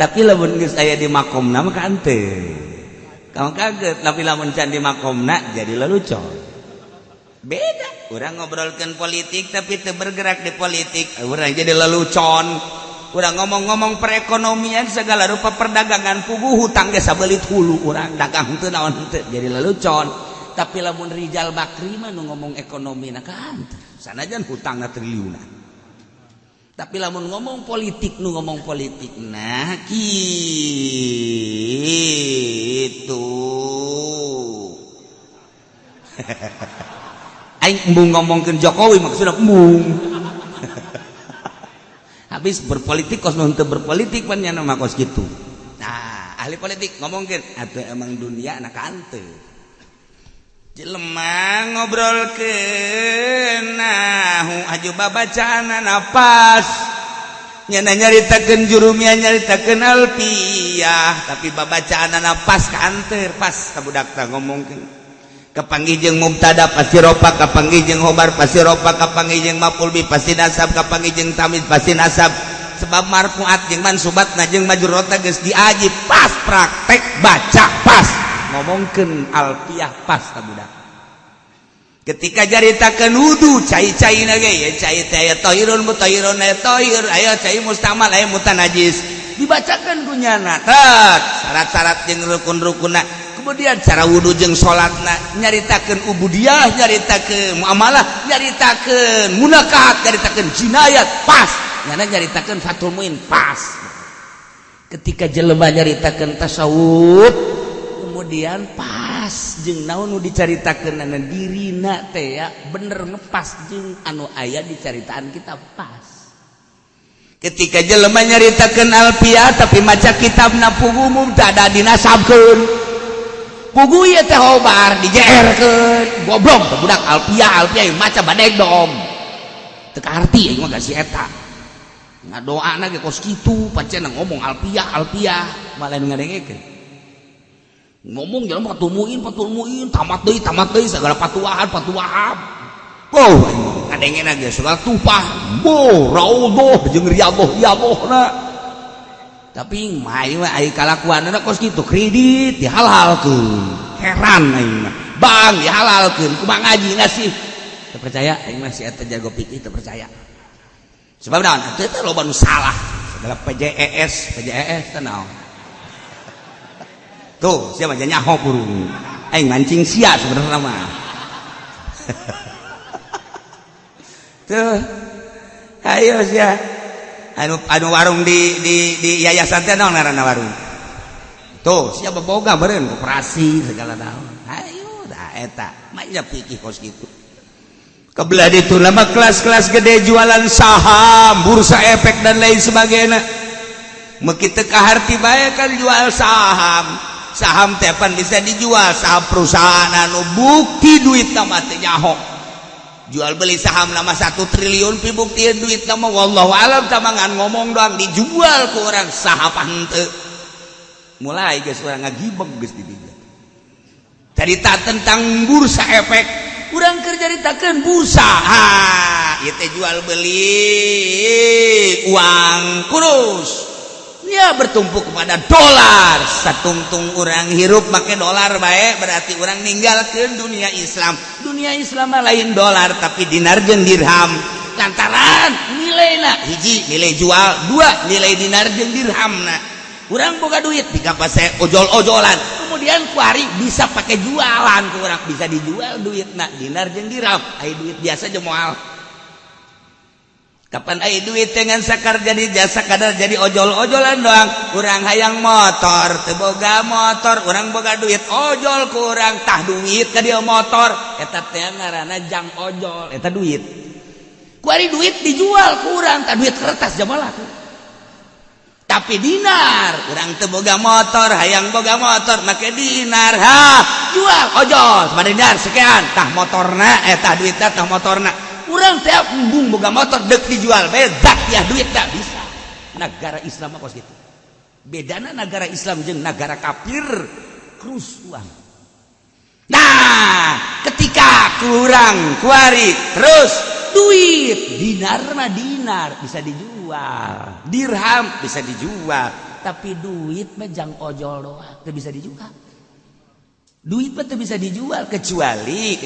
tapi lamun geus aya di makomna mah kan teu kamu kaget tapi lamun can di makomna jadi lelucon beda urang ngobrolkeun politik tapi teu bergerak di politik urang jadi lelucon urang ngomong-ngomong perekonomian segala rupa perdagangan puguh hutang ge sabelit hulu urang dagang teu naon teu jadi lelucon tapi lamun Rijal Bakri mah nu ngomong ekonomi na kan sanajan hutangna triliunan tapi lamun ngomong politik nu ngomong politik nah gitu aing embung ngomongkeun Jokowi maksudna embung habis berpolitik kos nu teu berpolitik pan nya mah kos kitu nah ahli politik ngomongkeun atuh emang dunia na kanteu jelema ngobrolkeun nahu aju babacaan napas nyana nyaritakeun jurumia nyaritakeun alfiyah tapi babacaan napas kanteur pas ka budak teh ngomongkeun kapanggih jeung mubtada pasti rofa kapanggih jeung khobar pasti rofa kapanggih jeung maf'ul bi pasti nasab kapanggih jeung tamyiz pasti nasab sebab marfuat jeung mansubatna jeung majrurna geus diaji pas praktek baca pas ngomongkeun alfiyah pas ka budak ketika jaritakeun wudu cai-caina ge ya cai teh aya tahirun mutahhirun aya tahir aya cai mustamal aya mutanajis dibacakeun kunyana tet syarat-syarat jeung rukun-rukunna kemudian cara wudu jeung salatna nyaritakeun ubudiyah nyaritakeun muamalah nyaritakeun munakahat nyaritakeun jinayat pas nyana nyaritakeun fatul muin pas ketika jelema nyaritakeun tasawuf kemudian pas jeung naon nu dicaritakeunana dirina teh ya bener ngepas jeung anu aya dicaritaan kita pas ketika jelema nyaritakeun alfiyah tapi maca kitabna pugu mubtada dinasabkeun pugu ieu teh hobar dijeerkeun goblok teh budak alfiyah maca badegdom teu kaarti aing mah gasi eta ngadoana ge kos kitu pancen ngomong alfiyah malah ngadengekeun ngomong jalan patul muin tamat deui segala patuahan oh ngadengin lagi segala tupah raudhah jeung riyadhah tapi mai mah ai kalakuanna kos kitu kredit dihalalkeun heran aing mah bang dihalalkeun kumaha ngaji ngasih teu percaya aing mah si eta jago pikir teu percaya sebab naon teu teh loba nu salah segala PJES teh naon tuh siapa aja nyaho burung aing mancing sia sebenarnya mah tuh ayo sia anu warung di yayasan teh naon ngaranna warung tuh siapa boga meureun koperasi segala naon ayo dah eta manya pikir kos kitu kebelah ditu nama kelas-kelas gede jualan saham bursa efek dan lain sebagainya meuki teu kaharti bae kan jual saham tepan bisa dijual saham perusahaan anu bukti duit nama teh nyaho jual beli saham nama 1 triliun pi buktiin duit nama wallahu alam tamangan ngomong doang dijual ke orang sahapan teu mulai geus urang ngagibeg geus di dieu cerita tentang bursa efek urang keur caritakeun bursa ieu teh jual beli uang kurus ya bertumpu kepada dolar satungtung orang hirup make dolar bae berarti orang ninggalkeun dunia Islam lain dolar tapi dinar jeung dirham lantaran nilaina hiji nilai jual dua nilai dinar jeung dirhamna urang boga duit dikapase ojol-ojolan kemudian kuari bisa pakai jualan ku urang bisa dijual duitna dinar jeung dirham aya duit biasa jeung moal kapan aya duit dengan sakar jadi jasa kadar jadi ojol-ojolan doang urang hayang motor teu boga motor urang boga duit ojol ku urang tah duit ka dieu motor eta teh ngaranna jang ojol eta duit kuari duit dijual ku urang tah duit kertas jamalah tapi dinar urang teu boga motor hayang boga motor make dinar jual ojol sabaraha dinar sekian tah motorna eta duitna tah motorna urang teh embung boga motor dek dijual beda ya duit tak bisa negara Islam apa gitu bedana negara Islam jeung negara kafir krus uang nah ketika kurang kuari terus duit dinar mah dinar bisa dijual dirham bisa dijual tapi duit mejang ojol doang teu bisa dijual. Duit mah teu bisa dijual kecuali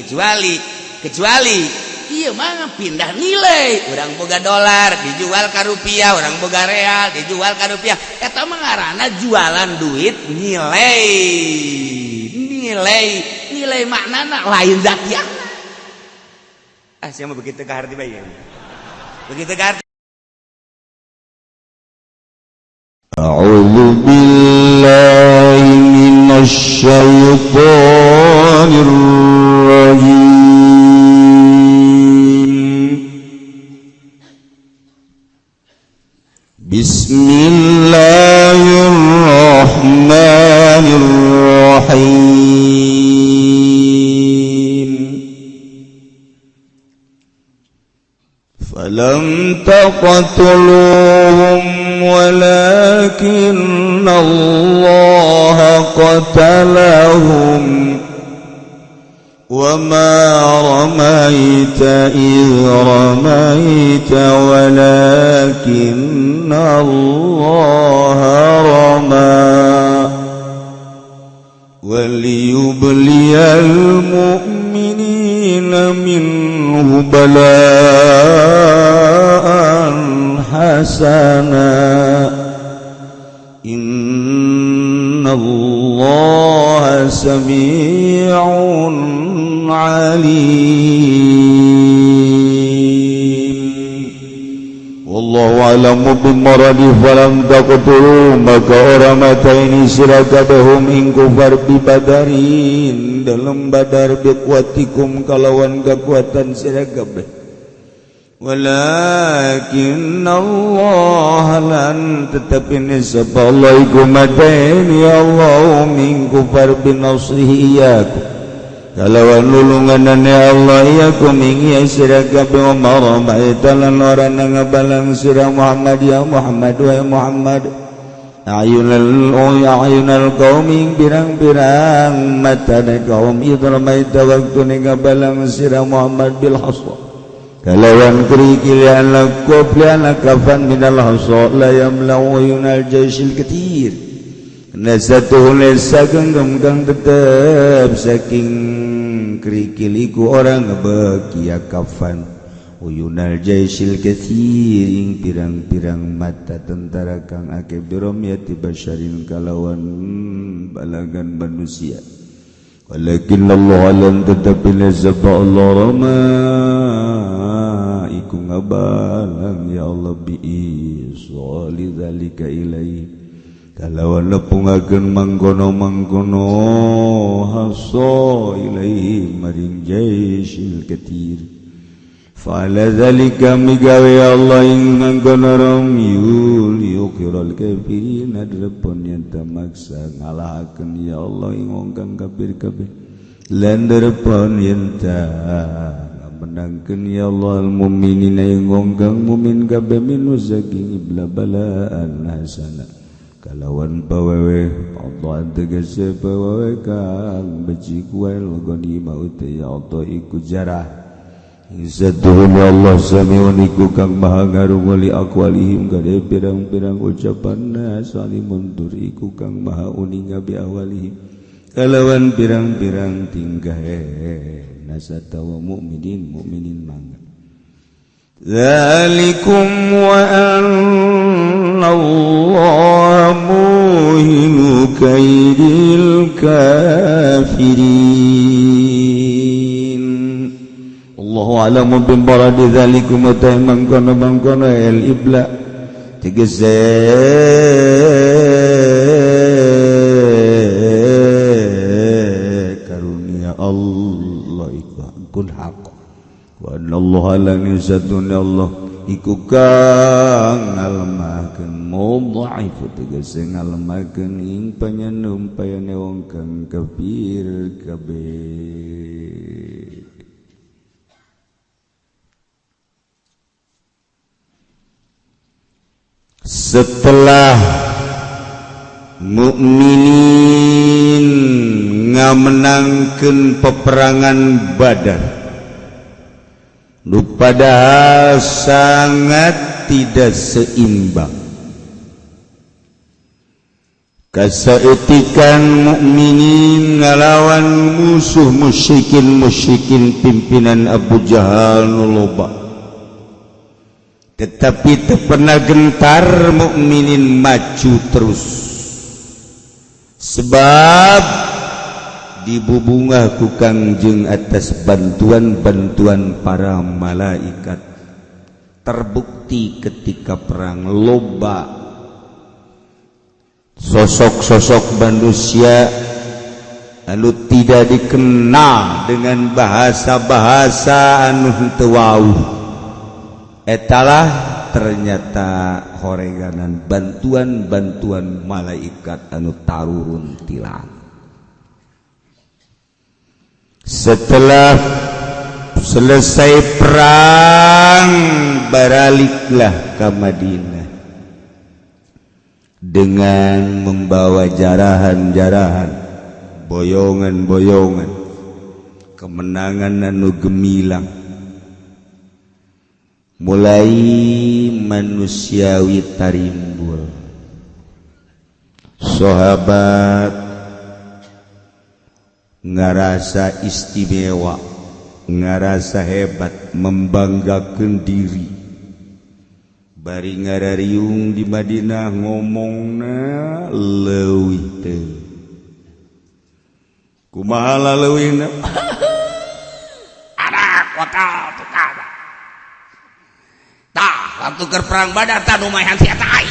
iya mah pindah nilai. Urang boga dolar dijual ka rupiah, urang boga real dijual ka rupiah. Eta mah ngaranna jualan duit nilai maknana lain zatiah. Sia mah begitu ka harti bae. Begitu ka harti. A'udzu billahi minasy syaithanir rajim. Bismillahirrahmanirrahim. Falam taqtuluhum walakinna Allah qatalahum وما رميت إذ رميت ولكن الله رمى وليبلي المؤمنين منه بلاء حسنا إن الله سميع عليم والله أعلم بمرضه فلم تقتلوا maka orang mata ini sirakabahum ing kufar bi badarin dalam badar biquatikum kalawan kekuatan sirakabah walakin Allah lan tetapi nisab Allah iku mata ini Allah min kufar bin nasrihi iyakum kalawan nulunganane Allah iyakum ing sirakabah maramaitalan orang ngabalang sirah Muhammad ya Muhammad wa Muhammad ayunal qauming pirang-pirang mata kaum idramaita waktu ngabalang sirah Muhammad bil haswa kalawan kerikilian lakuf liana kafan minal haswa la yamlau ayunal jaisil katir nasatuhu lesa genggam kang tetap saking kerikiliku orang ngebekia kafan uyunal jaisil kathir ing pirang-pirang mata tentara kang ake biromyati basyarin kalawan balagan manusia walakin Allah alam tetapi nazaba Allah rama iku ngabalang ya Allah bi'isa lidzalika ilaih kalawan nepungakeun mangkono haso ilaihi maring jaisil katir fa'ala dzalika migawe Allah ing mangkono ramyul yuqiral kafirin adrepon yen tamaksa ngalahakeun ya Allah ing wong kang kafir kabeh lan derepon yen ta menangkeun ya Allah al mukminina ing wong kang mukmin kabeh minus saking ibla balaan hasanah kalawan pawewe Allah tegese pawewe kang beci kuel goni maute ya Allah iku jarah izatuhum Allah samiun iku kang maha ngarung li aqwalihim kade pirang-pirang ucapanna salimun tur iku kang maha uning bi awalihim kalawan pirang-pirang tinggahe nasatawa mukminin mangga dzalikum wa anna Allah muhinu kaidil kafirin Allahu a'lamu bimbaradi dzalikum wa mangkono el ibla tegese karunia Allah iku kun haq wa anallahu la yuzatun Allah iku kang ngalemahkeun mudhaif tegese ngalemahkeun ing panyanumpayane wong kang kafir kabeh. Setelah mukminin ngamenangkeun peperangan Badar nu padahal sangat tidak seimbang kasaetikan mukminin ngalawan musuh musyrikin pimpinan Abu Jahal nu loba tetapi teu pernah gentar mukminin maju terus sebab dibubungah ku Kangjeng atas bantuan para malaikat. Terbukti ketika perang loba sosok-sosok manusia anu tidak dikenal dengan bahasa-bahasa anu teu wauh etalah ternyata horeganan bantuan malaikat anu tarurun ti langit. Setelah selesai perang baraliklah ke Madinah dengan membawa jarahan-jarahan, boyongan-boyongan, kemenangan anu gemilang. Mulai manusiawi tarimbul sahabat ngarasa istimewa, ngarasa hebat, membanggakan diri. Bari ngarariung di Madinah ngomongna leuwih teh. Kumaha leuwihna? Anak wakal tukada. Tah, waktu keur perang Badar tah nu mayan sia teh ai.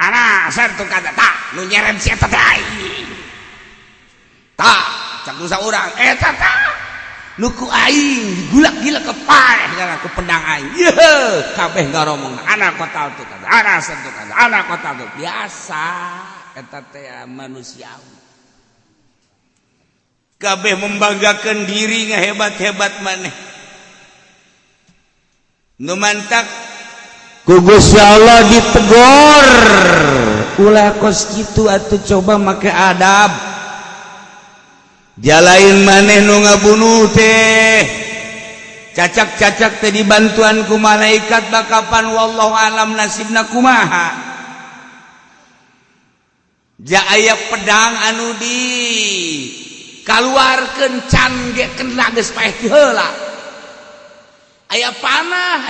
Anak sar tukada tah nu nyerem sia teh ai. Tak, cak nusa urang, eta tak, nuku aing, gulak-gilak ke paeh, karena aku pedang aing, kabeh ngaromong, anak kota itu kan, anak sentuh kan, anak kota itu biasa, eta teh manusiawi. Kabeh membanggakan diri ngehebat-hebat maneh. Nu mantak, ku Gusti Allah ditegor, ulah kos kitu atuh coba make adab. Jalain maneh nu ngabunuh teh cacak-cacak teh dibantuan ku malaikat bakapan wallahu alam nasibna kumaha. Ja aya pedang anu di kaluarkeun can ge kena geus paeh ti heula. Aya panah.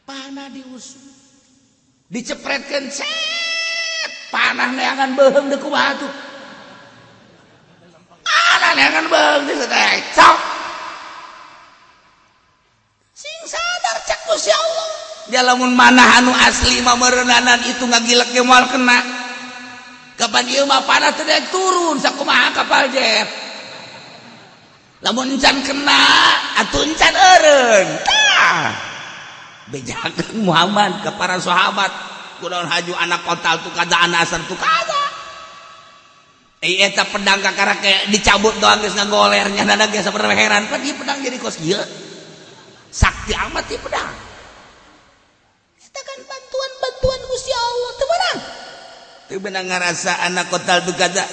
Panah diusung. Dicepretkeun set, panah neangan beuheung deuk kumaha tuh. Neangan beung di sedek cok sing sadar cek Gusti Allah dia lamun manah anu asli mah meureunanan itu ngagilek ge moal kena kapan ieu mah panah teh turun sakumaha kapal jet lamun encan kena atuh encan eureun tah bejakeun Muhammad ka para sahabat kunaon haju anak kotal tu kada anak asar tu kada. Eta pedang kakara kayak dicabut doang geus ngagolernya nana geus sabar heran kan ieu pedang jadi kos ieu. Sakti amat ieu pedang. Eta kan bantuan Gusti Allah teu beunang. Teu beunang ngarasa anak kotal tu kada.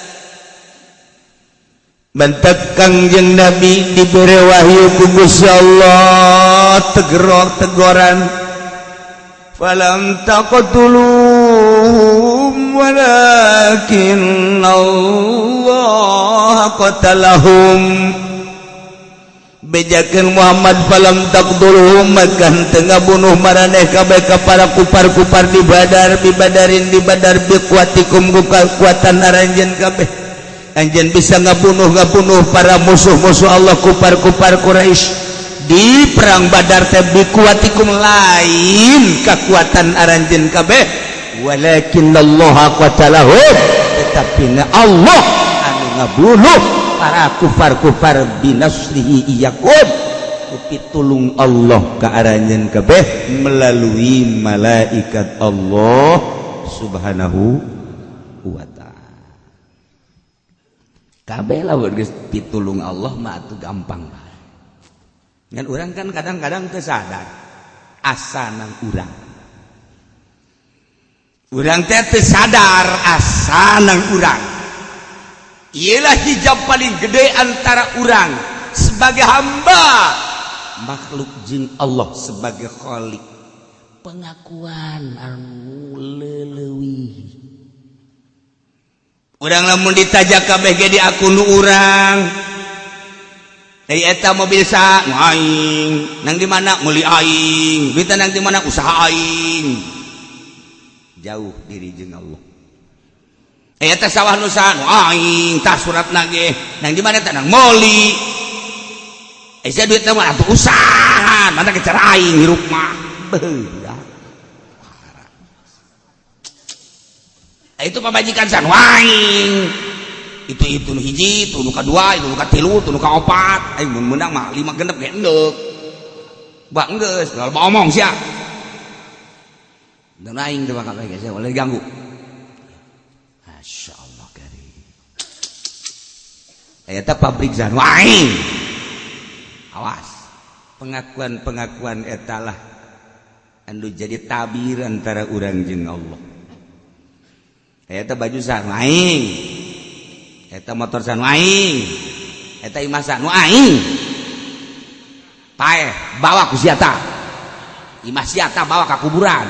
Bantek Kangjeng Nabi diberi wahyu ku Gusti Allah tegoran. Falam taqtuluhum walakin Allah qatalahum. Bejakeun Muhammad falam taqtuluhum makan tengah bunuh maraneh kabeh ka para kupar-kupar di Badar bi badar biquatikum kekuatan aranjeun kabeh. Anjeun bisa ngabunuh para musuh-musuh Allah kupar-kupar Quraisy. Di perang Badar teh biquatikum lain kekuatan aranjeun kabeh walakin Allah qatalahum tetapi Allah anu ngabunuh para kufar-kufar binasrihi iyyakum pitulung Allah ka aranjeun kabeh melalui malaikat Allah subhanahu wa ta'ala. Kabeh lamun geus pitulung Allah mah atuh gampang. Ngan urang kan kadang-kadang teu sadar asanang urang. Urang teh teu sadar asanang urang. Ialah hijab paling gede antara urang sebagai hamba makhluk jeung Allah sebagai khalik. pengakuan anu leuwih. Urang lamun ditajak kabeh ge di akun urang. Dari eta mobil sa aing, nang di mana meuli aing, duitna nang di mana usaha aing. Jauh diri jeung Allah. Eta sawah nu sa aing, tah suratna ge nang di mana tah nang meuli. Aya duit mah atuh usaha, mana ke cara aing hirup mah. Beuh. Itu pamajikan san aing. Itu nu hiji, itu nu kadua, itu nu katilu, itu nu kaopat. Aing mun meunang mah 5 genep ge endeup. Ba geus, loba omong sia. Dan aing teh bakal geus boleh diganggu. Masyaallah karim. Eta pabrik san aing. Awas. Pengakuan-pengakuan eta lah anu jadi tabir antara urang jeung Allah. Eta baju san aing. Eta motor san aing. Eta imah san aing. Paeh bawa ku sia tah. Imah sia tah bawa ka kuburan.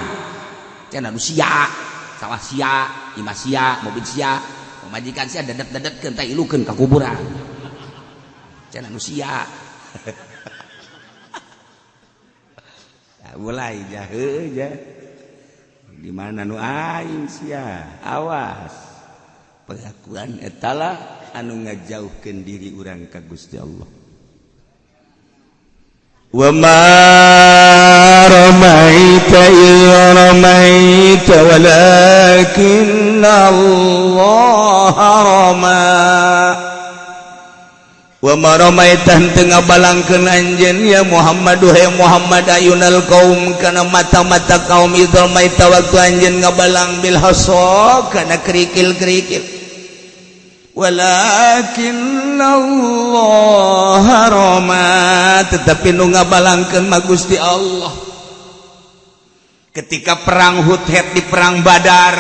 Cenah nu sia, sawah sia, imah sia, mobil sia, pamajikan sia dedet-dedetkeun teh ilukeun ka kuburan. Cenah nu sia. Mulai jah heuh jah. Di mana nu aing sia, awas. Pengakuan etalah anu ngajauhkeun diri urang ka Gusti Allah. Wa ma ramaita idh ramaita walakinna Allah rama. Wa ma ramaita henteu ngabalangkeun anjeun ya Muhammad wahai Muhammad ayunal qaum kana mata-mata kaum idh ramaita waktu anjeun ngabalang bil hasa kana kerikil-kerikil. Walakin Allah rama, tetapi nu ngabalangkeun mah Gusti Allah. Ketika perang Hudhud di perang Badar,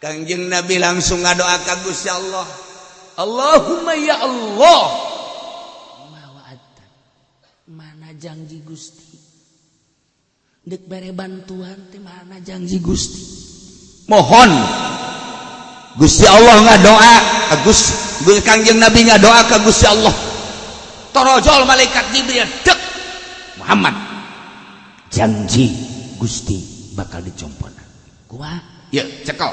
Kangjeng Nabi langsung ngadoa ka Gusti Allah. Allahumma ya Allah, mawa'ata mana janji Gusti. Dek bare bantuan teh mana janji Gusti. Mohon Gusti Allah ngadoa Kangjeng Nabi ngadoa ka Gusti Allah. Torojol malaikat Jibril dek Muhammad janji Gusti bakal dicomponan. Kumaha? Ya cekel.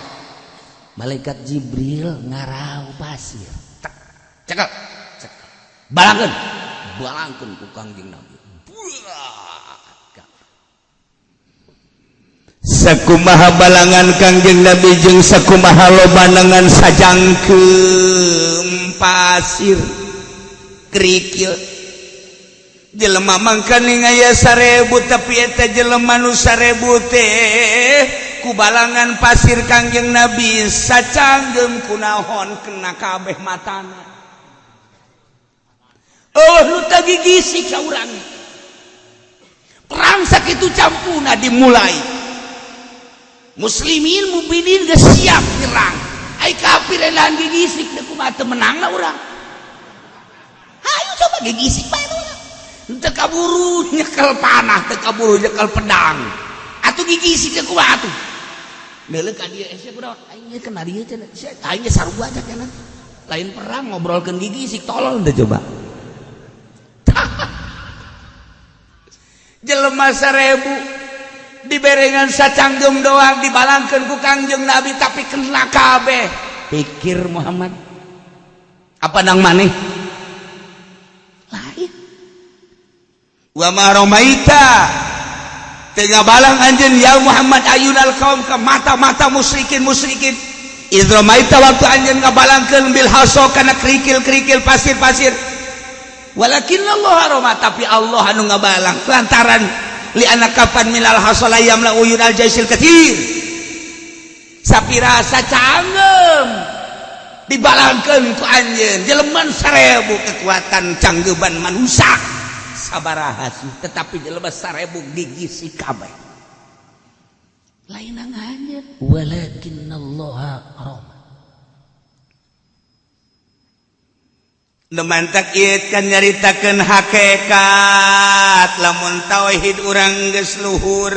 Malaikat Jibril ngarau pasir. Cekel. Balangkeun ku Kangjeng Nabi. Sakumaha balangan Kangjeng Nabi jeung sakumaha lobanangan sajangkeum pasir kerikil. Jelema mangka aya 1000 tapi eta jelema nu 1000 teh ku balangan pasir Kangjeng Nabi sacanggeum kunaon kena kabeh matana. Oh nu tagigisi ka urang. Perang sakitu campuna dimulai. Muslimin mukminin geus siap nyerang. Ai kafir elan gigisik teh kumaha teu menangna urang. Hayu coba gigisik bae urang. Teu kaburu nyekel panah, teu kaburu nyekel pedang. Atuh gigisik teh kumaha atuh? Neuleuk ka dieu ese kunaon? Aing ge kana dieu cenah. Aing ge sarua aja cenah. Lain perang ngobrolkeun gigisik tolol teh coba. Jelema 1000 diberengan sacanggeum doang dibalangkeun ku Kangjeng Nabi tapi kena kabeh. Pikir Muhammad apa nang maneh lain. Wa ma ramaita teu ngabalang anjeun ya Muhammad ayunal qaum ka mata-mata musyrikin idh ramaita waktu anjeun ngabalangkeun bil hasa kana kerikil-kerikil pasir-pasir. Walakin Allah rama, tapi Allah anu ngabalang lantaran li anak kapan minal hasalayam la uyun al jaisil kathir sapira sacanggeum dibalangkeun ku anjeun jelema 1000 kekuatan canggeban manusia sabaraha sih tetapi jelema 1000 gigisi kabeh lain anjeun. Walakin Allah rama, Demantak ieu kan nyaritakeun hakikat lamun tauhid urang geus luhur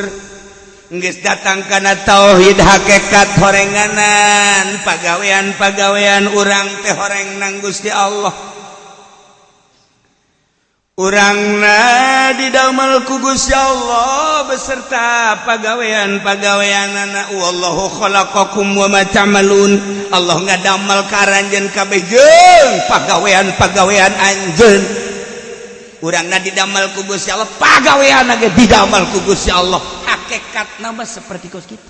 geus datang kana tauhid hakikat horenganan pagawean-pagawean urang teh horeng nang Gusti Allah. Urangna didamel ku Gusti Allah beserta pagawean-pagaweanana. Wallahu khalaqakum wa ma ta'malun. Allah ngadamel ka aranjeun kabeh jeung pagawean-pagawean anjeun. Urangna didamel ku Gusti Allah, pagaweanna ge didamel ku Gusti Allah. Hakikatna mah saperti kos kitu.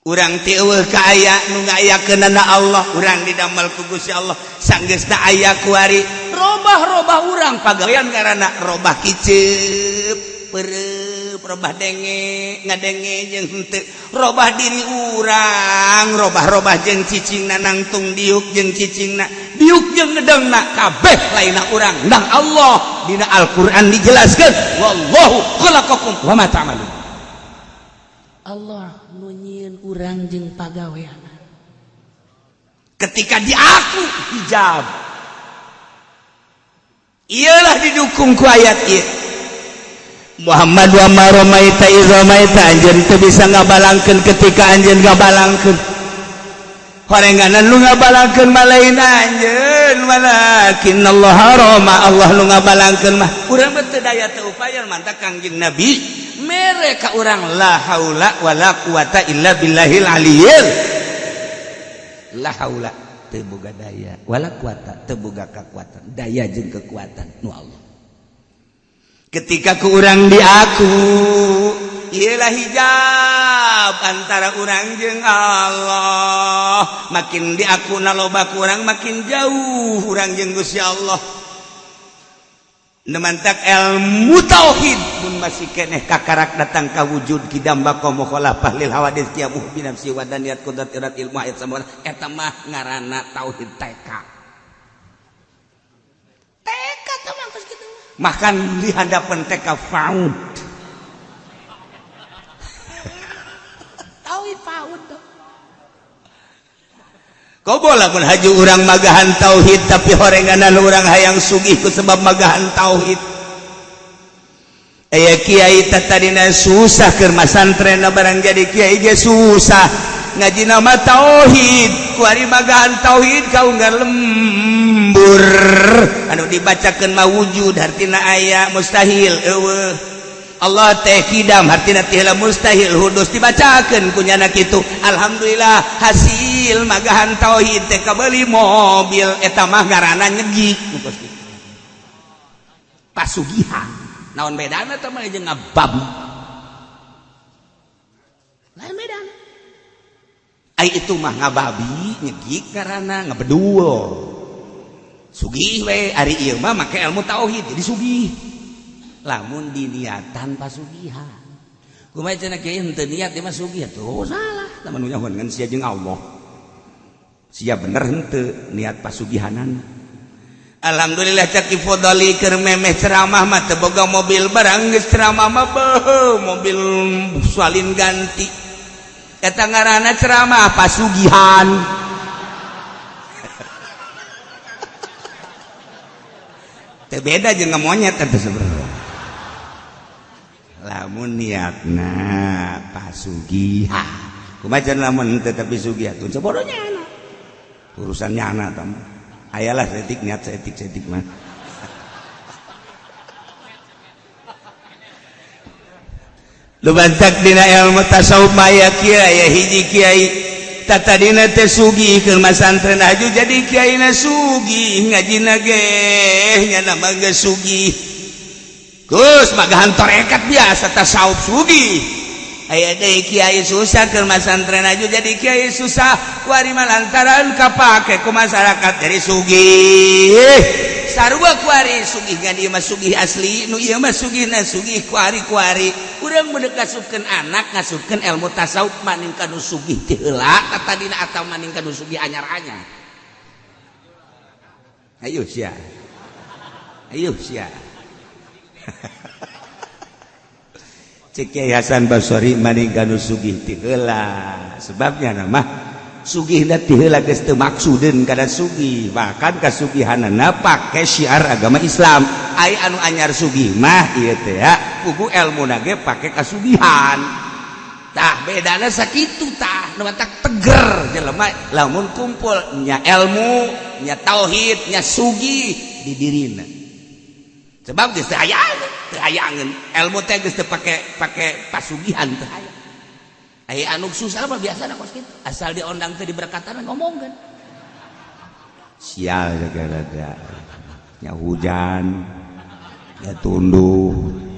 Urang teh eueuh ka aya nu ngayakeunana Allah, urang didamel ku Gusti Allah. Sanggeusna aya kuari robah urang pagawean ngaranna robah kiceup, peureup, robah denge, ngadenge jeung henteu. Robah diri urang, robah jeung cicingna nangtung diuk jeung cicingna, diuk jeung ngedengna kabeh lainna urang nang Allah. Dina Al-Qur'an dijelaskeun, wallahu khalaqakum wa ma ta'malun. Allah nu nyieun urang jeung pagawean. Ketika diaku hijab, ialah didukung ku ayat ieu. Muhammad wa ma ramaita iz ramaita, anjeun teu bisa ngabalangkeun ketika anjeun ngabalangkeun. Horenganan lu ngabalangkeun mah lain anjeun, walakin Allah rama, Allah nu ngabalangkeun mah. Urang teu daya teu upaya mantap Kangjeng Nabi mere ka urang la haula wala quwata illa billahil aliyyil. La haula teu boga daya, wala quwata teu boga kakuatan, daya jeung kekuatan nu Allah. Ketika ku urang diaku, ialah hijab antara urang jeung Allah. Makin diakuna loba ku urang makin jauh urang jeung Gusti Allah. Nemantak ilmu tauhid mun masih keneh kakarak datang ka wujud kidamba qomo khalafah lil hawadits qiyamuh bi nafsi wa daniyat qudrat irat ilmu ayat samana eta mah ngaranna tauhid TK. TK teh mah geus kitu. Makan di hadapan TK faud. Tauhid paud. Kobo lamun haju urang magahan tauhid tapi horenganan urang hayang sugih ku sebab magahan tauhid. Aya kiai tadina susah keur masantrenna barang jadi kiai ge susah. Ngajina mah tauhid, kuari magahan tauhid kaunggar lembur. Anu dibacakeun mah wujud hartina aya mustahil eueuh. Allah teh kidam hartina teh mustahil hudus dibacakeun kunyana kitu. Alhamdulillah hasil magahan tauhid teh kabeli mobil eta mah ngaranna nyegik. Pasugihan. Naon bedana teh mah jeung ngababi. Lain bedana. Ai itu mah ngababi nyegik ngaranna ngabedul. Sugih we ari ieu mah make ilmu tauhid jadi sugih. Lamun diniatan pasugihan. Kumaha cenah kiai henteu niat dia mah sugih tuh salah. Lamun nyahoan ngan sia jeung Allah. Sia bener henteu niat pasugihanan. Alhamdulillah cak ifodali keur memeh ceramah mah teu boga mobil barang geus ceramah mah beuh mobil salin ganti. Eta ngaranna ceramah pasugihan. Teu beda jeung ngamonyet teh sebenarnya. Lamun niatna pasugihan kumaha lamun teu tapi sugih atuh sabodonya anak urusan nyana tam ayalah setik niat setik mah lu bantak dina ilmu tasawuf maya kiai aya hiji kiai tatadina teh sugih keur masantren aju jadi kiaina sugih ngajina ge nya nama geus sugih. Gus magahan torekat biasa tasawuf sugih. Aya deui kiai susah keur masantren aju jadi kiai susah kuari mah lantaran kapake ku masyarakat jadi sugih. Sarua kuari sugih ngan ieu mah sugih asli, nu ieu mah sugihna sugih kuari-kuari. Urang meudeuk ngasupkeun anak, ngasupkeun ilmu tasawuf maning kanu sugih teh heula tadina atawa maning kanu sugih anyar-anyar. Ayo sia. Cek Kiai Hasan Basori maning kanu sugih ti heula sebabnya nama sugih ti heula geus teu maksudeun kada sugih bahkan kasugihanna pake syiar agama Islam aya anu anyar sugih mah ieu teh ya pugu elmuna ge pake kasugihan tah bedana sakitu tah nu matak teger jelema lamun kumpul nya ilmu nya tauhid nya sugih di dirina sebab geus teu aya ilmu teh geus teu pake pasugihan teh aya aya anu susah mah biasana kos kitu asal diondang teh diberkatan ngomongkeun sial gara-gara nya hujan nya tunduh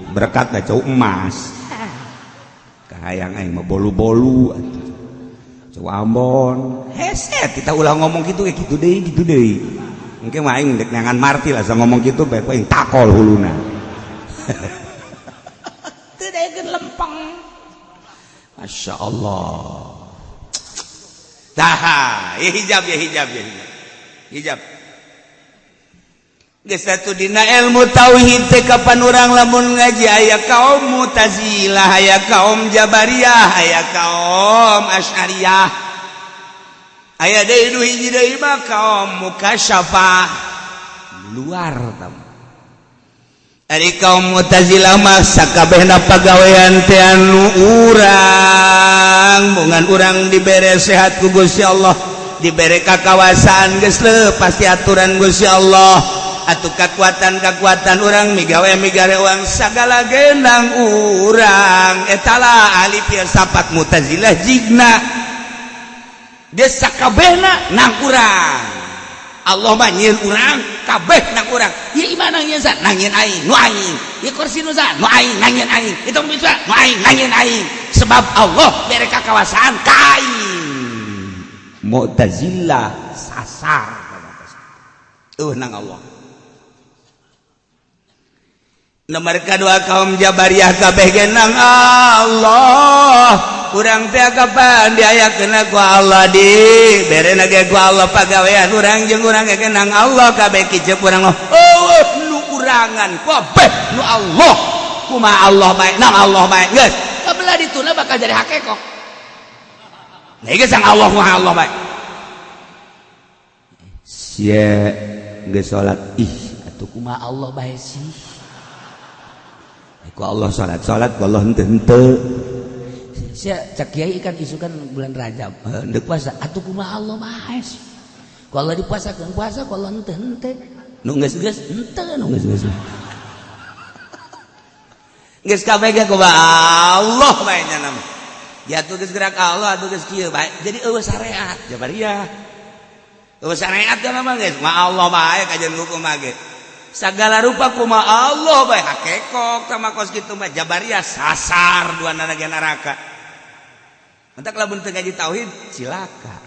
berkat da cau emas kahayang aing mah bolu-bolu atuh cau Ambon heset kita ulah ngomong kitu kitu deui engke mah aing dek nangan marti lah ngomong kitu bae aing takol huluna teu daekeun lempeng Masya Allah tah ya hijab geus satu dina ilmu tauhid teh kapan urang lamun ngaji aya kaum Mu'tazilah aya kaum Jabariyah aya kaum Asy'ariyah aya deui nu hiji deui mah kaum Mukasyafah luar tam ari kaum Mu'tazilah mah sakabehna pagawean teh anu urang bungan urang dibere sehat ku Gusti Allah dibere kakawasaan geus lepas ti aturan Gusti Allah atuh kekuatan urang migare uang sagala gendang urang etalah ahli filsafat Mu'tazilah jigna dia sakabehna nang urang Allah mah nyieun urang kabeh nang urang ieu imana nyieun sa nangieun aing nu aing ieu kursi nu sa nu aing nangieun aing itu bisa nu aing nangieun aing sebab Allah bere kakawasaan ka aing Mu'tazilah sasar nang Allah. Nomor kedua kaum Jabariyah kabeh ge nang Allah. Urang teh kapan diayakeun ku Allah di berena ge ku Allah pagawean urang jeung urang ge nang Allah kabeh kiceuk urang nu urangan kabeh nu Allah. Kumaha Allah bae nang Allah bae geus. Kabelah dituna bakal jadi hakekok. Nah geus sang Allah kumaha Allah bae. Sia geus salat atuh kumaha Allah bae sih. Ku Allah salat ku Allah henteu sia cak kiai kan isukan bulan Rajab henteu puasa atuh kumaha Allah bae sih ku Allah dipuasakeun puasa ku Allah henteu nu geus henteu nu geus geus kabeh ge ku Allah bae nya nama ya atuh geus gerak Allah atuh geus kieu bae jadi eueuh syariat Jabariyah eueuh syariat kana mah geus ma Allah bae kajian hukum mah ge sagala rupa kumaha Allah bae hakekok sama kos kitu mah Jabariyah sasar dua naraga neraka. Entak lamun teu ngaji tauhid cilaka.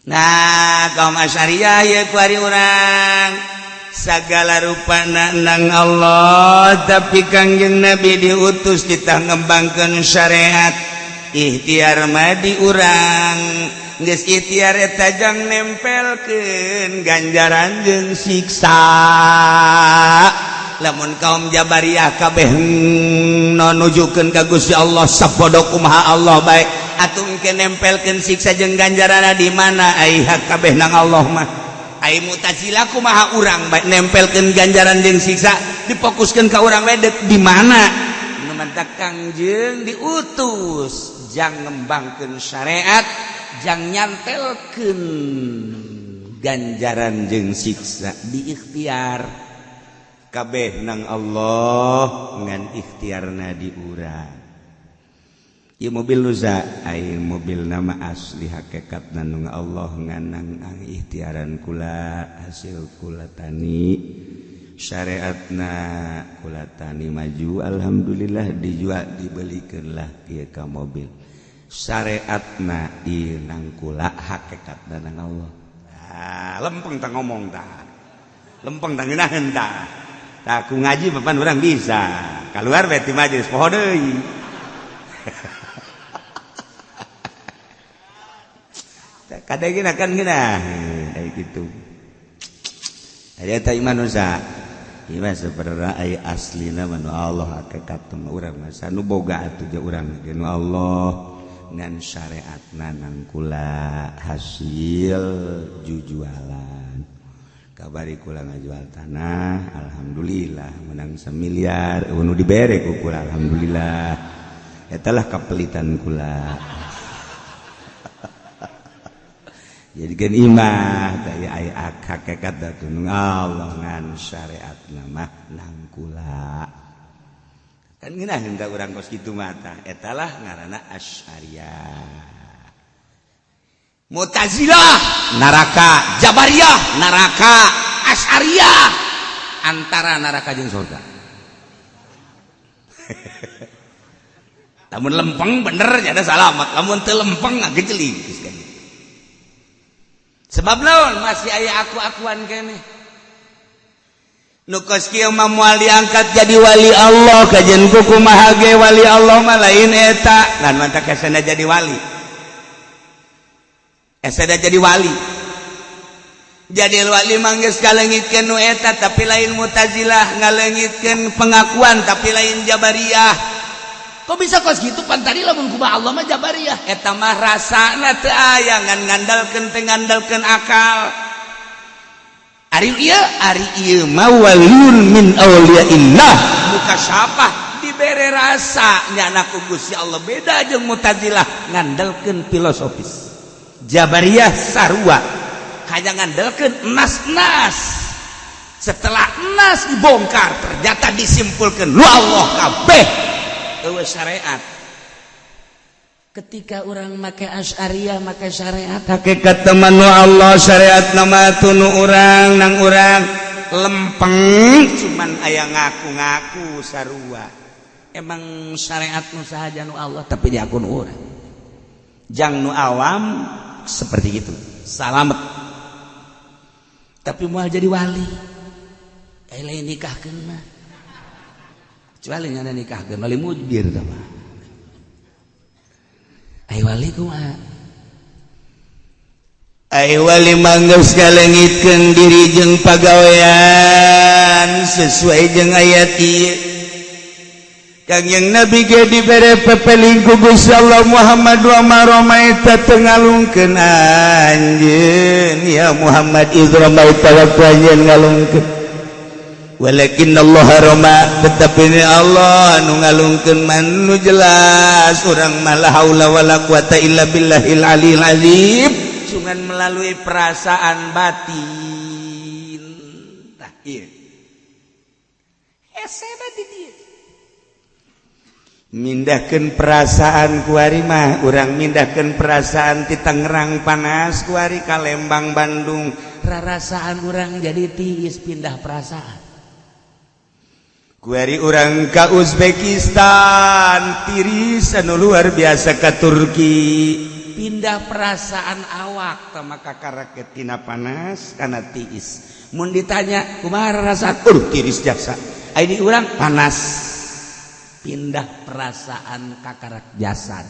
Nah, kaum Asy'ariyah ye ku ari urang sagala rupana nang Allah tapi Kangjeng Nabi diutus ditah ngembangkeun syariat ikhtiar mah di urang geus ikhtiar eta jang nempelkeun ganjaran jeung siksa lamun kaum Jabariyah kabeh nujukeun ka Gusti Allah sapodo kumaha Allah bae atuh engke nempelkeun siksa jeung ganjaranna di mana ai hak kabeh nang Allah mah ai Mu'tazilah kumaha urang bae nempelkeun ganjaran jeung siksa difokuskeun ka urang bae di mana nu mantak Kangjeng diutus jang ngembangkeun syariat jang nyantelkeun ganjaran jeung siksa di ikhtiar kabeh nang Allah ngan ikhtiarna di urang ieu mobil luza ai mobil nama asli hakikatna nu Allah ngan nang ikhtiaran kula hasil kula tani syariatna kula tani maju alhamdulillah dijual dibelikeun lah ieu ka mobil syariatna inang kula hakikatna nang Allah. Lempeng tah ngomong tah. Lempeng tah ngeunaheun tah. Tah ku ngaji papan urang bisa. Kaluar bae ti majelis poho deui. Kadang-kadang kan geunah kayak gitu. Ari eta iman usaha. Iman sabarara aya aslina manu Allah hakikatna urang mah sanu boga atuh je urang ge nu Allah ngan syariatna nang kula hasil jujualan kabari kula ngajual tanah alhamdulillah menang 1 miliar nu dibere ku kula alhamdulillah etalah kapelitan kula jadi kan imah daya aya hakikat datun Allah ngan syariatna mah nang kula kan geunah henteu urang kos kitu mata etalah ngaranna Asy'ariyah Mu'tazilah neraka Jabariyah neraka Asy'ariyah antara neraka jeung surga lamun lempeng bener nya salamat lamun teu lempeng ngagejelig geus ka ditu sebab naon masih aya aku-akuan keneh nu kos kieu mah moal diangkat jadi wali Allah kajen kuku maha ge wali Allah mah lain eta lan mantap kesana jadi wali esada jadi wali mah geus kalengitkeun nu eta tapi lain Mu'tazilah ngalengitkeun pengakuan tapi lain Jabariyah kok bisa kos kitu pan tadi lamun kumaha Allah mah Jabariyah eta mah rasana teu aya ngandalkeun teu ngandalkeun akal ari ieu mah waliun min auliyaillah mukasyafah dibere rasa nyana ku Gusti Allah beda jeung Mu'tazilah ngandalkeun filosofis Jabariyah sarua hanya ngandalkeun nas-nas setelah nas dibongkar ternyata disimpulkeun lu Allah kabeh eueuh syariat ketika orang make Asy'ariyah make syariat hakikat teman nu Allah syariat nama tunu urang nang urang lempeng cuman aya ngaku-ngaku sarua emang syariat nu sahaja nu Allah tapi diakun urang jang nu awam seperti itu salamet tapi moal jadi wali lain nikahkeun mah kecuali nya nikahkeun wali mujbir tah mah ai wali kumaha ai wali manggeus kalengitkeun diri jeung pagawean sesuai jeung ayat ieu Kangjeng Nabi ge dibere pepeling ku Gusti Allah Muhammad wa maramaita teu ngalungkeun anjeun ya Muhammad izramaita waktu anjeun ngalungkeun walakin Allah rama tetapi ini Allah anu ngalungkeun man nu jelas urang mah la haula wala quwata illa billahil aliyil azim cuman melalui perasaan batin tah ieu eseba di dieu mindahkeun perasaan ku ari mah urang mindahkeun perasaan ti Tangerang panas ku ari ka Lembang Bandung rarasaan urang jadi tiis pindah perasaan ku ari urang ka Uzbekistan tiris anu luar biasa ka Turki pindah perasaan awak tama kakaraket tina panas kana tiis mun ditanya kumaha rarasaan tiris jasa ai di urang panas pindah perasaan kakarak jasad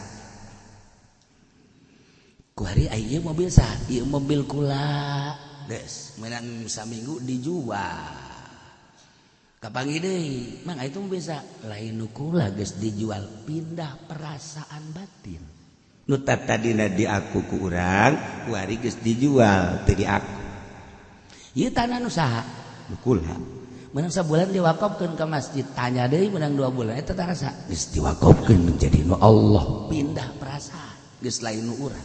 ku hari ieu mobil sah ieu mobil kula geus meunang saminggu dijual kapangi deui mang itu mobil sah lain nu kula geus dijual pindah perasaan batin nu tadina di aku ku urang ku hari geus dijual teu di aku ieu tanah nu saha nu kula menang sabulan diwakafkeun ka masjid tanya deui menang 2 bulan eta tarasa geus diwakafkeun menjadi nu Allah pindah perasaan geus lain nu urang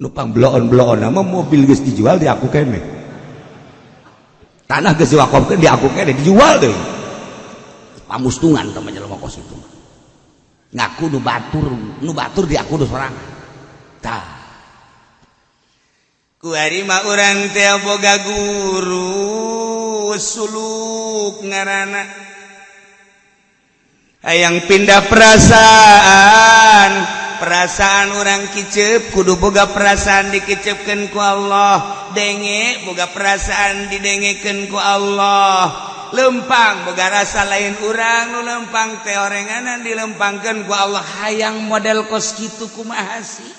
nu pambloon-bloon mah mobil geus dijual di aku keneh tanah geus diwakafkeun di aku keneh dijual deui pamustungan tah jelema kos itu ngaku nu batur di aku nu sorangan tah ku ari mah urang teh boga guru suluk ngaranna hayang pindah perasaan orang kicep kudu boga perasaan dikicepkeun ku Allah denge boga perasaan didengekeun ku Allah lempang boga rasa lain urang nu lempang teh orenganan dilempangkeun ku Allah hayang model kos kitu kumaha sih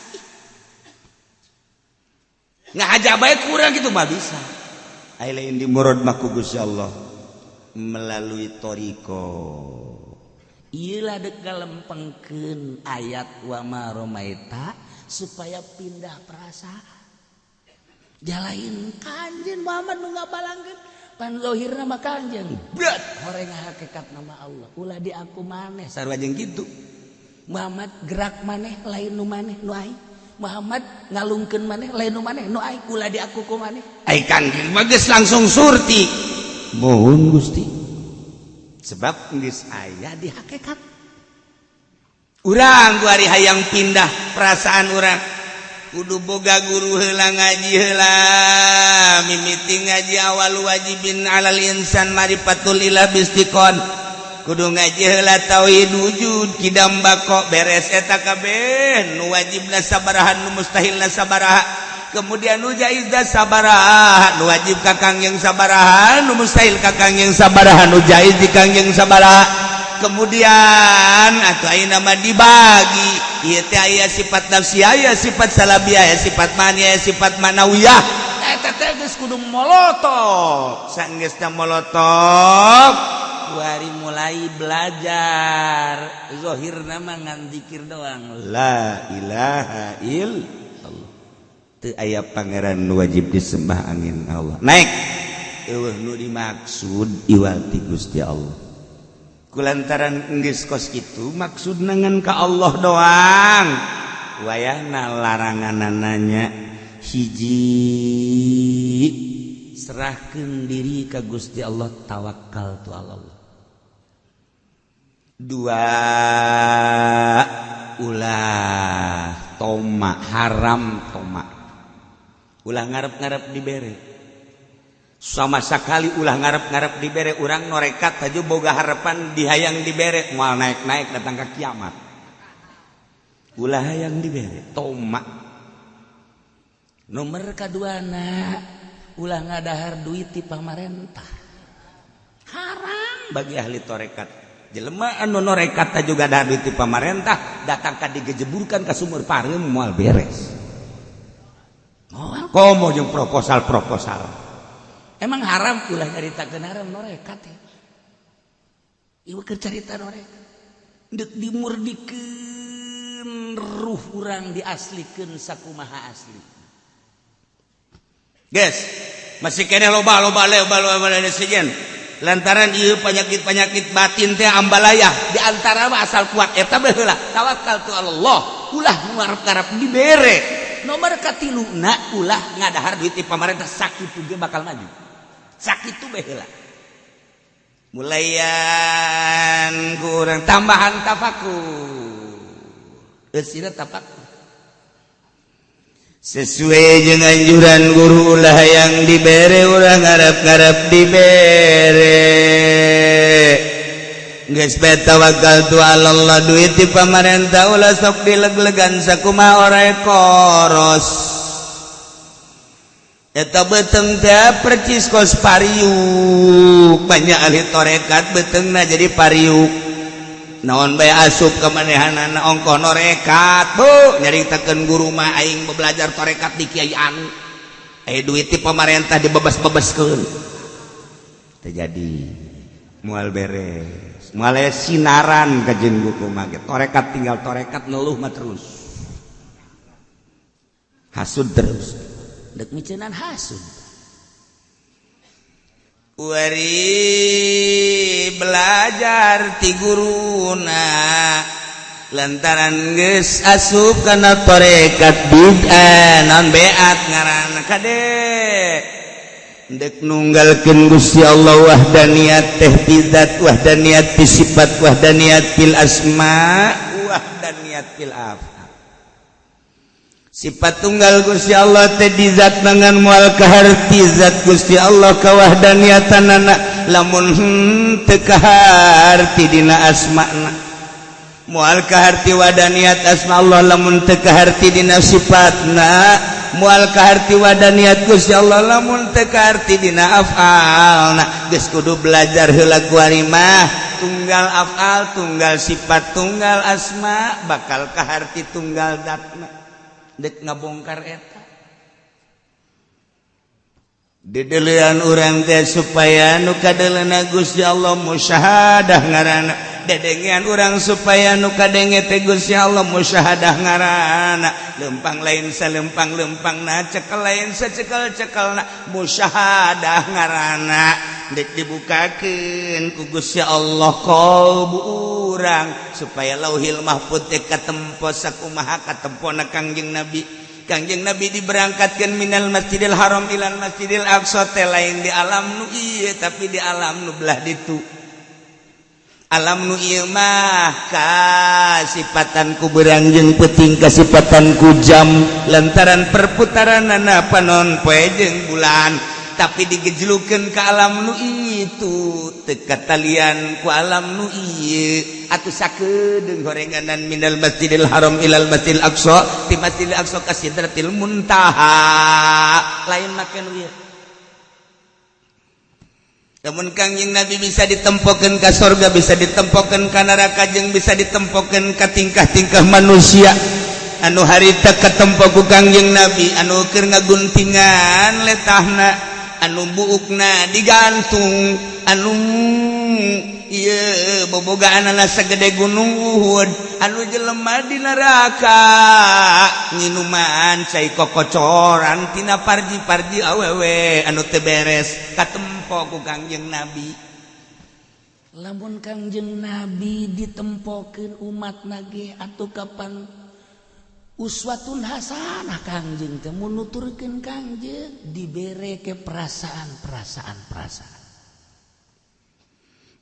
ngahaja bae ku urang kitu mah bisa ai lain dimurad mah ku Gusti Allah melalui toriko Iyalah dek lempengkeun ayat wa ma romaita supaya pindah perasaan. Jalain Kanjeng Muhammad nu ngabalangkeun pan zahirna mah Kanjeng. Brat horeng hakikat nama Allah. Ulah di aku maneh sarua jeung kitu. Muhammad gerak maneh lain nu maneh nu aing. Muhammad ngalungkeun maneh lain nu maneh nu aing. Ulah di aku ku maneh. Ai Kanjeng mah geus langsung surti. Mohon Gusti. Sebab geus aya di hakikat. Urang ku ari hayang pindah perasaan urang. Kudu boga guru heula ngaji heula mimiti ngaji awal wajibin alal insan marifatul ilah bistiqon kudu ngaji heula tauhid wujud kidam bako beres eta kabeh nu wajibna sabaraha nu mustahilna sabaraha kemudian nu jaizna sabaraha nu wajib ka Kangjeng sabaraha nu mustahil ka Kangjeng sabaraha nu jaiz di Kangjeng sabaraha kemudian atau ayeuna mah dibagi ieu teh aya sifat nafsiyah aya sifat salabiyah aya sifat maniyah aya sifat manawiyah eta teh geus kudu molotok saenggeusna molotok kuari mulai belajar zahirna mah ngan zikir doang la ilaha illallah teu aya pangeran nu wajib disembah angin Allah naik eueuh nu dimaksud iwati Gusti Allah kulantaran geus kos kitu maksudna ngan ka Allah doang wayahna laranganana hiji serahkeun diri ka Gusti Allah tawakal tu Allah dua ulah toma haram toma ulah ngarep-ngarep dibere sama sekali ulah ngarep-ngarep dibere urang norekat taju boga harapan dihayang dibere moal naik-naik datang ke kiamat ulah hayang dibere toma nomor kaduana ulah ngadahar duit ti pamarentah haram bagi ahli torekat jelema anu norekat taju gadahar duit ti pamarentah datang ka digejeburkan ka sumur pareum moal beres moal komo jeung proposal emang haram ulah nyaritakeun haram norekat teh. Ieu keur carita norekat. Deuk dimurdikeun ruh urang diaslikeun sakumaha asli. Guys, masih kene loba sejen. Lantaran ieu penyakit-penyakit batin teh ambalayah di antara mah asal kuat eta baheula tawakal tu Allah. Ulah ngarep-ngarep dibere. Nomor katiluna ulah ngadahar duit ti pamarentah sakitu ge bakal maju. Sakit itu behela mulayan kurang tambahan tafakur esina tafakur sesuai dengan anjuran guru ulah yang dibere urang ngarep-ngarep dibere geus bae tawakal tu Allah duit ti pamarentah ulah sok dileg-legan sakumaha orae koros eta beteng teh percis kos pariuk banyak ahli torekat betengna jadi pariuk naon bae asup ka manehanana ongkoh norekat bu nyaritakeun guru mah aing belajar torekat di kiai anu duit ti pamarentah dibebas-bebaskeun teu jadi moal beres moal sinaran ka jeung buku mah torekat tinggal torekat neuluh mah terus hasud terus dek micenan hasud wari belajar ti guruna lantaran geus asup kana torekat bid'ah non beat ngaranna kade dek nunggalkeun Gusti Allah wahdaniyat teh fi zat wahdaniyat fi sifat wahdaniyat fil asma wahdaniyat fil af'al sifat tunggal Gusti Allah teh di zat nangan moal kaharti zat Gusti Allah kawahdaniatanana lamun teu kaharti dina asmana moal kaharti wadaniat asma Allah lamun teu kaharti dina sifatna moal kaharti wadaniat Gusti Allah lamun teu kaharti dina af'alna geus kudu belajar heula kuari mah tunggal af'al tunggal sifat tunggal asma bakal kaharti tunggal zatna dek ngabongkar eta dedelean urang teh supaya nu kadeleuna Gusti Allah musyahadah ngaranna dedengean urang supaya nu kadenge teh Gusti Allah musyahadah ngaranna lempang lain salempang-lempangna cekel lain sacekel-cekelna musyahadah ngaranna dek dibukakeun ku Gusti Allah qalbu urang supaya lauhil mahfuz teh katempo sakumaha katempona Kangjeng Nabi diberangkatkeun minal Masjidil Haram ilal Masjidil Aqsa teh lain di alam nu ieu tapi di alam nu belah ditu alam nu ieu mah kasipatan ku beurang jeung peuting kasipatan ku jam lantaran perputaranana panon poe jeung bulan tapi digejlukeun ka alam nu itu teu katalian ku alam nu ieu atuh sakedeung gorenganan minal Masjidil Haram ilal Masjidil Aqsa ti Masjidil Aqsa ka Sidratil Muntaha lain make nu ieu namun Kangjeng Nabi bisa ditempokeun ka surga bisa ditempokeun ka neraka jeung bisa ditempokeun ka tingkah-tingkah manusia anu harita katempo ku Kangjeng Nabi anu keur ngaguntingan letahna anu buukna digantung anu ieu bobogaanna sagede gunung Uhud anu jelema di neraka nginuman cai kokocoran tina parji-parji awewe anu teu beres katempo ku Kangjeng Nabi lamun Kangjeng Nabi ditempokeun umatna ge atuh kapan uswatun hasanah Kangjeng teh mun nuturkeun Kangjeng dibere ke perasaan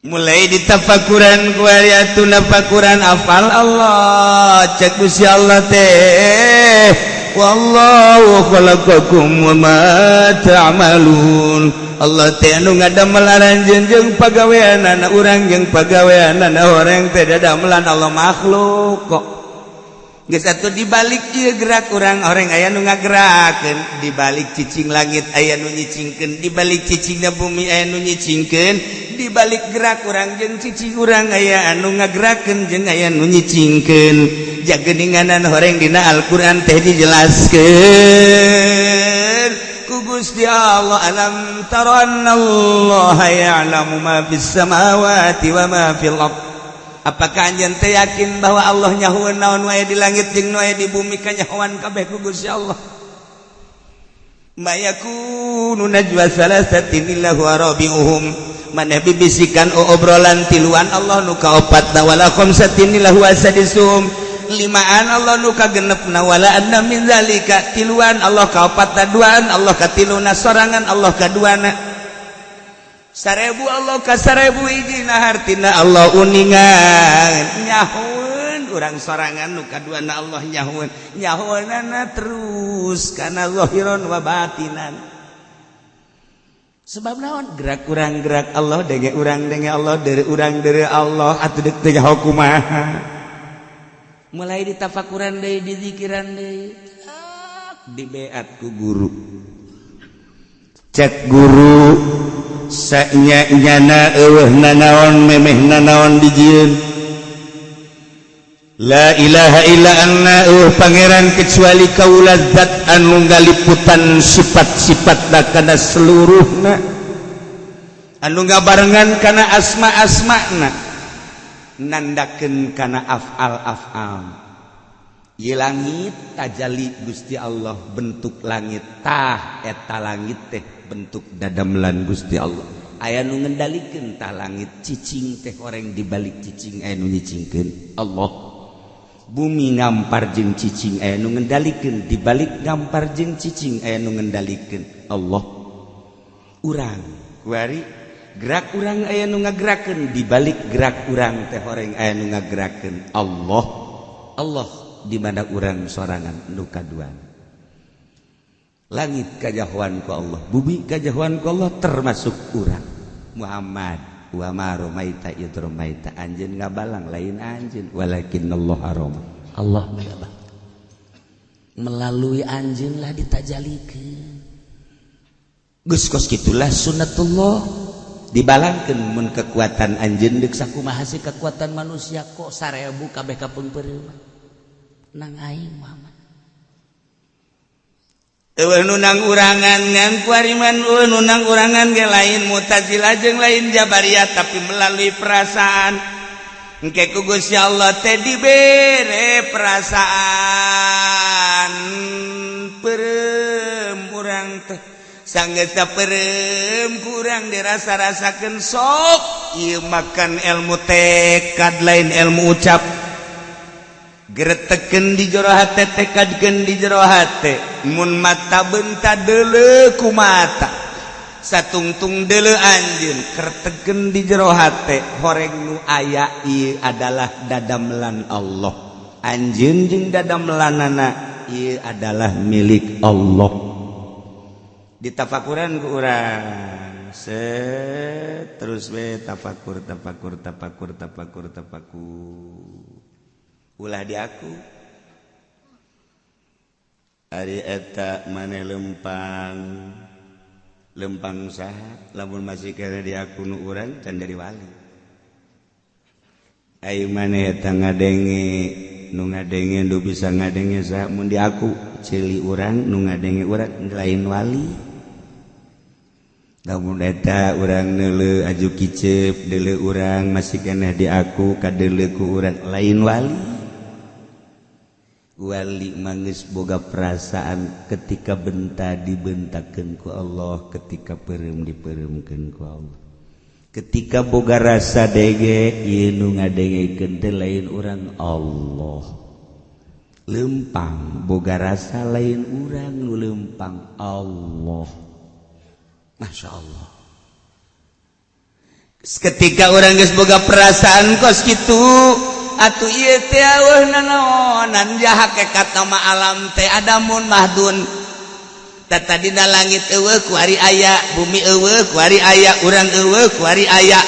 mulai ditafakuran ku ayatun tafakuran afal Allah cek Gusti Allah teh wallahu khalaqakum wa ma ta'malun Allah teh anu ngadamel aranjeun jeung pagaweanana urang jeung pagaweanana orang teh dadamelan Allah makhluk kok geus atuh dibalik ieu gerak urang orang aya nu ngagerakeun dibalik cicing langit aya nu nyicingkeun dibalik cicingna bumi aya nu nyicingkeun dibalik gerak urang jeung cicing urang aya anu ngagerakeun jeung aya nu nyicingkeun jageuninganan horeng dina Al-Qur'an teh dijelaskeun ku Gusti Allah alam tarannallaha ya'lamu ma fis samawati wa ma fil ardh apakah anjeun teh yakin bahwa Allah nyahoeun naon wae di langit jeung nu aya di bumi kanyahoan kabeh ku Gusti Allah mayakunu najwa salasatin illa huwa rabi'uhum maneh bibisikan obrolan tiluan Allah nu kaopatna wala khamsatin illa huwa sadisuhum limaan Allah nu kagenepna wala anna min zalika tiluan Allah kaopatna duaan Allah katiluna sorangan Allah kaduana 1000 Allah ka 1000 hijina hartina Allah uningan nyahoeun urang sorangan nu kaduana Allah nyahoeunana terus kana zahiran wa batinan sebab naon gerak urang gerak Allah denge urang denge Allah deure urang deure Allah atuh deuk teh kumaha mulai ditafakuran deui dizikiran deui dibeat ku guru cek guru sanya-nyana eueuh nanaon memehna naon dijieun la ilaha illa anna pangeran kecuali kaula zat anu ngaliputan sifat-sifatna kana seluruhna anu ngabarengan kana asma-asmana nandakeun kana af'al ieu langit tajali Gusti Allah bentuk langit tah eta langit teh bentuk dadamelan Gusti Allah aya nu ngendalikeun tah langit cicing teh horeng dibalik cicing aya nu nyicingkeun Allah bumi ngampar jeung cicing aya nu ngendalikeun dibalik ngampar jeung cicing aya nu ngendalikeun Allah urang kuari gerak urang aya nu ngagerakeun dibalik gerak urang teh horeng aya nu ngagerakeun Allah di mana urang sorangan nu kaduan langit kajahuan ku Allah bumi kajahuan ku Allah termasuk urang Muhammad wa ma romaita id romaita anjeun ngabalang lain anjeun walakinallahu harama Allah mengalah melalui anjeun lah ditajalikeun geus kos kitulah sunnatullah dibalangkeun mun kekuatan anjeun deuk sakumaha sih kekuatan manusia kok 1000 kabeh kapeungpeureun nang aing Muhammad eueuh nu nang urangan ngan kuariman nu nang urangan ge lain Mu'tazilah jeung lain Jabariyah tapi melalui perasaan engke ku Gusti Allah teh dibere perasaan perem urang teh sanggeta perem kurang dirasa-rasakeun sok ieu makan ilmu tekad lain ilmu ucap geretekeun di jero hate tekadkeun di jero hate mun mata benta deuleu ku mata satungtung deuleu anjeun kertekeun di jero hate horeng nu aya ieu adalah dadamelan Allah anjeun jeung dadamelanana ieu adalah milik Allah ditafakuran ku urang terus we tafakur ulah di aku ari eta maneh lempang saha lamun masih kere di aku nu urang can jadi wali ai maneh eta ngadenge nu bisa ngadenge saha mun di aku cili urang nu ngadenge urang lain wali lamun eta urang neuleu aju kicep deuleu urang masih keneh di aku kadeuleu ku urang lain wali manggeus boga perasaan ketika benta dibentakeun ku Allah ketika peureum dipeureumkeun ku Allah ketika boga rasa dege ieu nu ngadengekeun teh lain urang Allah lempang boga rasa lain urang nu lempang Allah. Masya Allah ketika orang geus boga perasaan kos kitu atuh ieu teh eueuhna naonan ja hakikat nama alam teh adamun mahdun tata dina langit eueuh ku ari aya bumi eueuh ku ari aya urang eueuh ku ari aya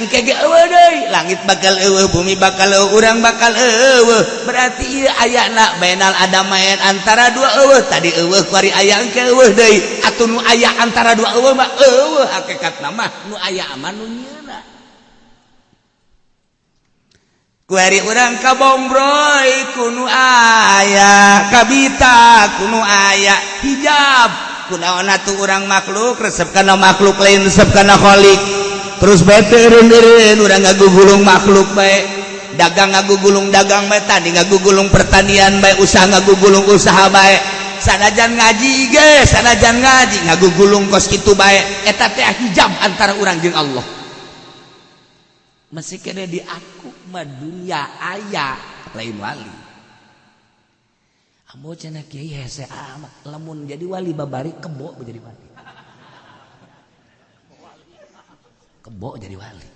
engke ge eueuh deui langit bakal eueuh bumi bakal eueuh urang bakal eueuh berarti ieu ayana bainal adamain antara dua eueuh tadi eueuh ku ari aya engke eueuh deui atuh nu aya antara dua eueuh mah eueuh hakikatna mah nu aya mah nu nyieuna ku ari urang kabombroy kuno aya kabita kuno aya hijab kunaon atuh urang makhluk resep kana makhluk lain resep kana khaliq terus bete eureun urang ngagugulung makhluk bae dagang ngagugulung dagang bae tani ngagugulung pertanian bae usaha ngagugulung usaha bae sanajan ngaji ge sanajan ngaji ngagugulung kos kitu bae eta teh hijab antara urang jeung Allah masih kena di aku mah dunia aya lain wali ambo cenah kiai hese amat lamun jadi wali babari kebo jadi wali kebo jadi wali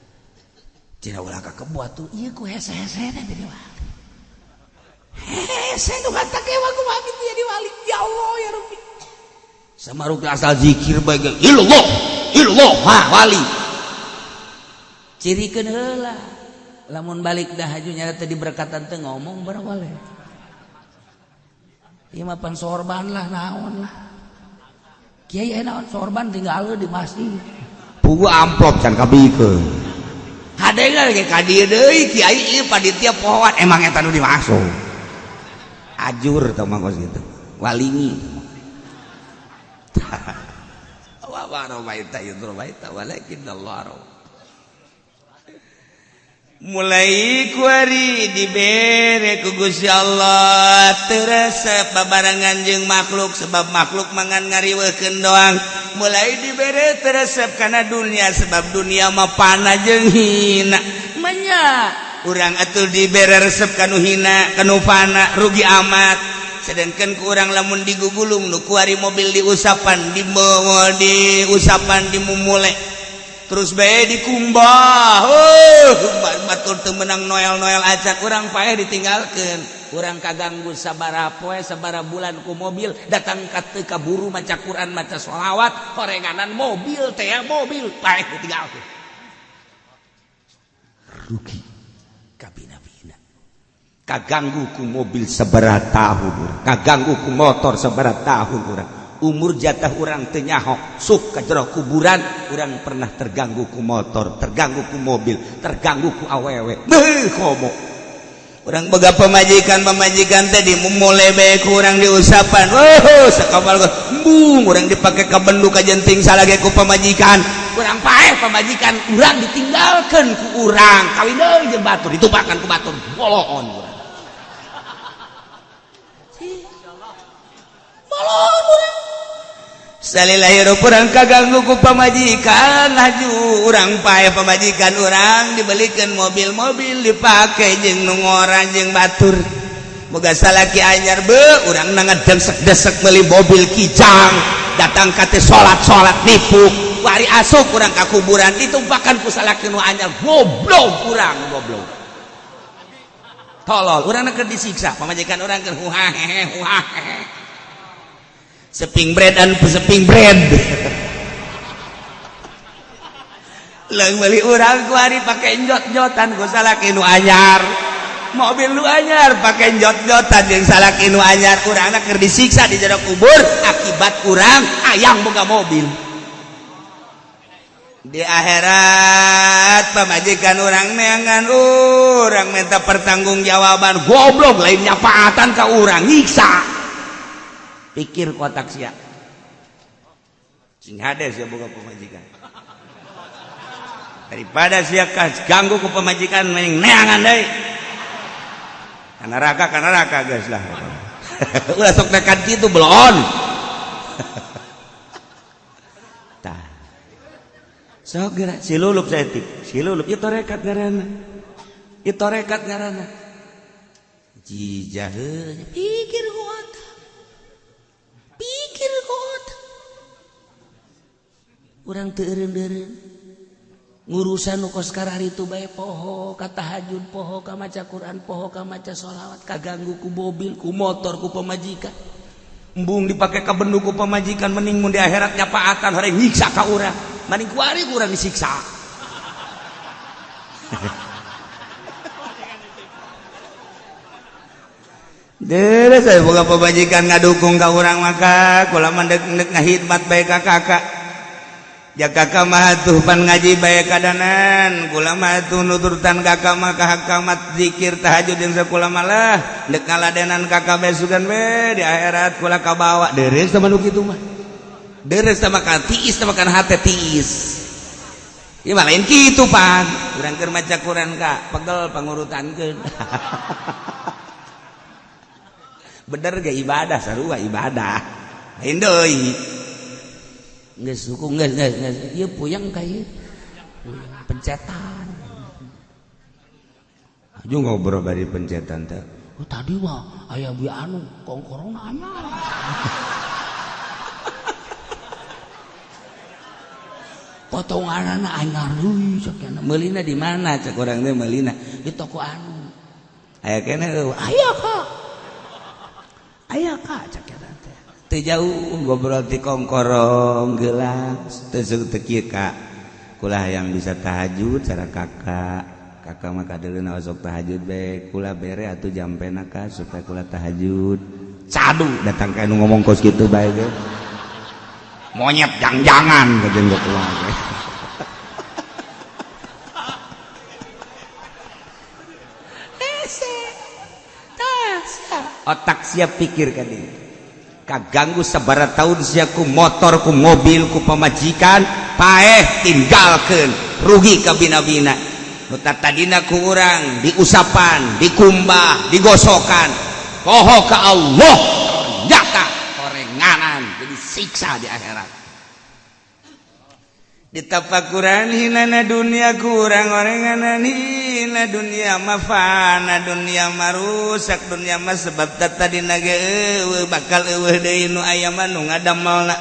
cina ulah ka kebo atuh ieu ku hese-hesena jadi wali hese nu kata kewa ku mah gitu jadi wali ya Allah ya Rabbi samaruk asal zikir bae illallah ha wali cirikeun heula lamun balik dah haju nyata di berkatan teh ngomong barang wali ieu mah pan sorban lah naon lah kiai naon sorban tinggal di masjid pugu amplop can kabikeun hadengan ge ka dieu deui kiai ieu panitia pohon emang eta nu dimaksud ajur teh mah kos kitu walingi wa barobaita yudrobaita walakin Allah mulai kuari dibere ku Gusti Allah terasa babarangan jeung makhluk sebab makhluk mangan ngariweukeun doang mulai dibere teresep kana dunia sebab dunia mah panah jeung hina manya urang atuh dibere resep kanu hina kanu fana rugi amat sedangkan ku urang lamun digugulung nu kuari mobil diusapan diusapan dimumule terus bae dikumbah batur teu meunang noel-noel acan urang paeh ditinggalkeun urang kaganggu sabaraha poe sabaraha bulan ku mobil datang ka teu kaburu maca Quran maca sholawat horenganan mobil teh mobil paeh ditinggalkeun rugi kabina-bina kaganggu ku mobil sabaraha tahun kaganggu ku motor sabaraha tahun urang umur jatah urang teu nyaho suk ka jero kuburan urang pernah terganggu ku motor terganggu ku mobil terganggu ku awewe komo urang boga pamajikan teh dimumule bae ku urang diusapan sakapal embung urang dipake ka bendu ka jenting salage ku pamajikan kurang paeh pamajikan urang ditinggalkan ku urang kawin deui jeung batur ditumpakan ku batur boloon urang boloon urang salila hirup urang kaganggu ku pamajikan laju urang paeh pamajikan urang dibelikeun mobil-mobil dipake jeung nu ngora jeung batur boga salaki anyar be urang ngedesek-desek meuli mobil kijang datang kate salat nipu wari asup urang ka kuburan ditumpakan ku salaki nu anyar goblok urang goblok tolol urang keur disiksa pamajikan urang keur huhahe seping bread leung meuli urang ku hari pake jot-jotan ku salaki nu anyar mobil lu anyar pakai jot-jotan yang salaki nu anyar urangna keur disiksa di jero kubur akibat urang hayang boga mobil di akhirat pamajikan urang neangan urang minta pertanggungjawaban goblok lain nyapaatan ka urang nyiksa pikir kotak sia sing hades ya boga pamajikan daripada sia ganggu ku pamajikan mending neangan deui neraka guys lah ulah sok nekat gitu belon tah sok geura silulup saeutik silulup ieu torekat ngaranna jijaheunya pikir ku otak urang teu eureun-eureun ngurusan nu kos karari itu bae poho ka tahajud poho ka maca Quran poho ka maca sholawat kaganggu ku mobil ku motor ku pamajikan embung dipake ka bendu ku pamajikan mending mun di akhirat nyapaatan horeng nyiksa ka urang mending ku ari urang disiksa deres saya boga pamajikan ngadukung ka urang maka kula mandek ngahidmat bae ka kakak ya kakak mah tuh pan ngaji bae kadanan kula mah tuh nuturtan kakak mah kahakamat zikir tahajud yang sakula malah dek ngaladenan kakak besugan we di akhirat kula kabawa deres sama nu kitu mah deres sama kan tiis sama kan hate tiis ieu mah lain kitu pan urang keur maca Quran ka pegel pangurutankeun bener ge ibadah sarua ibadah lain deui geus hukum geus ieu puyeng ka ieu pencetan aju ngobrol bari pencetan teh tadi mah aya bi anu kongkorongna anyar potonganna anyar deui sakena meulina di mana cek urang teh meulina di toko anu aya keneh aya ka cek teu jauh ngobrol ti kongkorong gelas teu kieu ka kula hayang bisa tahajud cara kakak mah kadeulina osok tahajud bae kula bere atuh jampena ka supaya kula tahajud cadu datang ka anu ngomong kos kitu bae ge monyet jang-jangan kajen gua kula ge otak siap pikir ka dieu kaganggu sabaraha tahun sia ku motor ku mobil ku pamajikan paeh tinggalkeun rugi ka bina-bina nu tadina ku urang diusapan dikumbah digosokan poho ka Allah nyata korenganan jadi siksa di akhirat ditapakuran hinana dunia kurang orenganan hina dunia mafana dunia marusak dunia mah sebab tadina ge bakal eueuh deui nu aya mah nu ngadamelna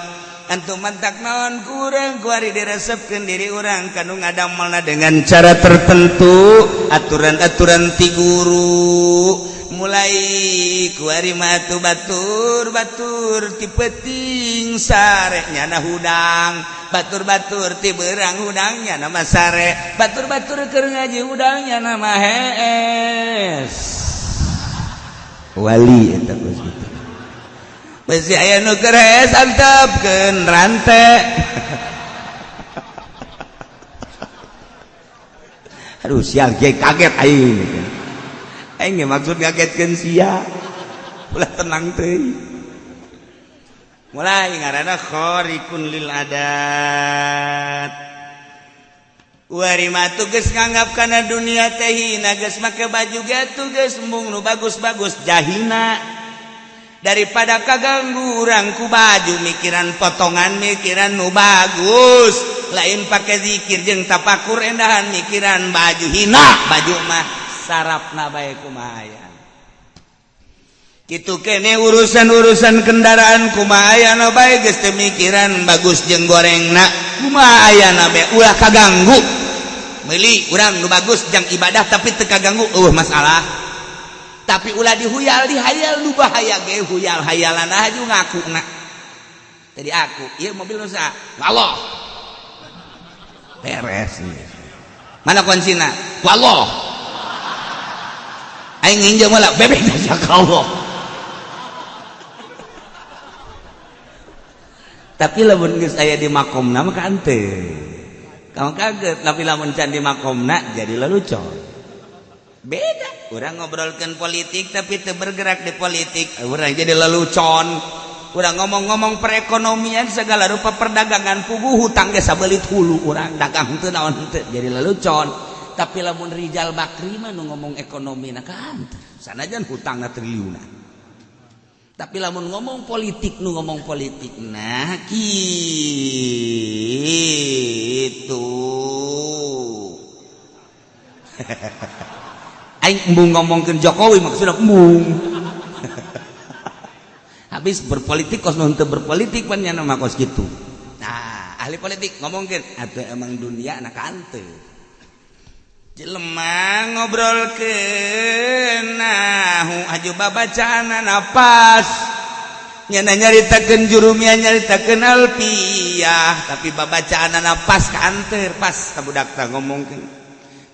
antum mantak naon kurang ku ari diresepkeun diri urang kanu ngadamelna dengan cara tertentu aturan-aturan ti guru mulai ku ari mah atuh batur ti peuting sare nyana hudang batur ti beurang hudangnya nama sare batur keur ngaji hudangnya nama hees wali eta geus kitu besi aya nu keur hees antepkeun rante aduh sial ge kaget aing ge maksud ngagetkeun sia ulah tenang teuing mulai ngaranna khariqun lil adat warima tugas nganggap karena dunia tehina geus make baju gatu geus embung nu bagus-bagus jahina daripada kaganggu urang ku baju mikiran potongan mikiran nu bagus lain pakai zikir jeung tapakur endahan mikiran baju hina baju mah sarapna bae kumaha kitu kene urusan-urusan kendaraan kumaha ayana bae geus teu mikiran bagus jeung gorengna kumaha ayana bae ulah kaganggu meuli urang nu bagus jeung ibadah tapi teu kaganggu masalah tapi ulah dihuyal dihayal nu bahaya ge huyal hayalan aja ngakuna jadi aku ieu mobil nu saha Allah beres mana kuncina ku Allah aing nginjau malah bebek aja ka Allah tapi lamun geus aya di makomna mah kan teu kamu kaget tapi lamun can di makomna jadi lelucon beda urang ngobrolkeun politik tapi teu bergerak di politik urang jadi lelucon urang ngomong-ngomong perekonomian segala rupa perdagangan puguh hutang ge sabelit hulu urang dagang teu naon teu jadi lelucon tapi lamun Rijal Bakri mah nu ngomong ekonomi na kan sanajan hutangna triliunan tapi lamun ngomong politik nu ngomong politik nah kitu aing embung ngomongkeun Jokowi maksudna embung habis berpolitik kos nu teu berpolitik pan nya mah kos kitu nah ahli politik ngomongkeun atuh emang dunia anak hanteu jelema ngobrolkeun nahu aju babacana napas nyana nyaritakeun jurumia nyaritakeun alfiyah tapi babacana napas kanteur pas kabudak teh ngomongkeun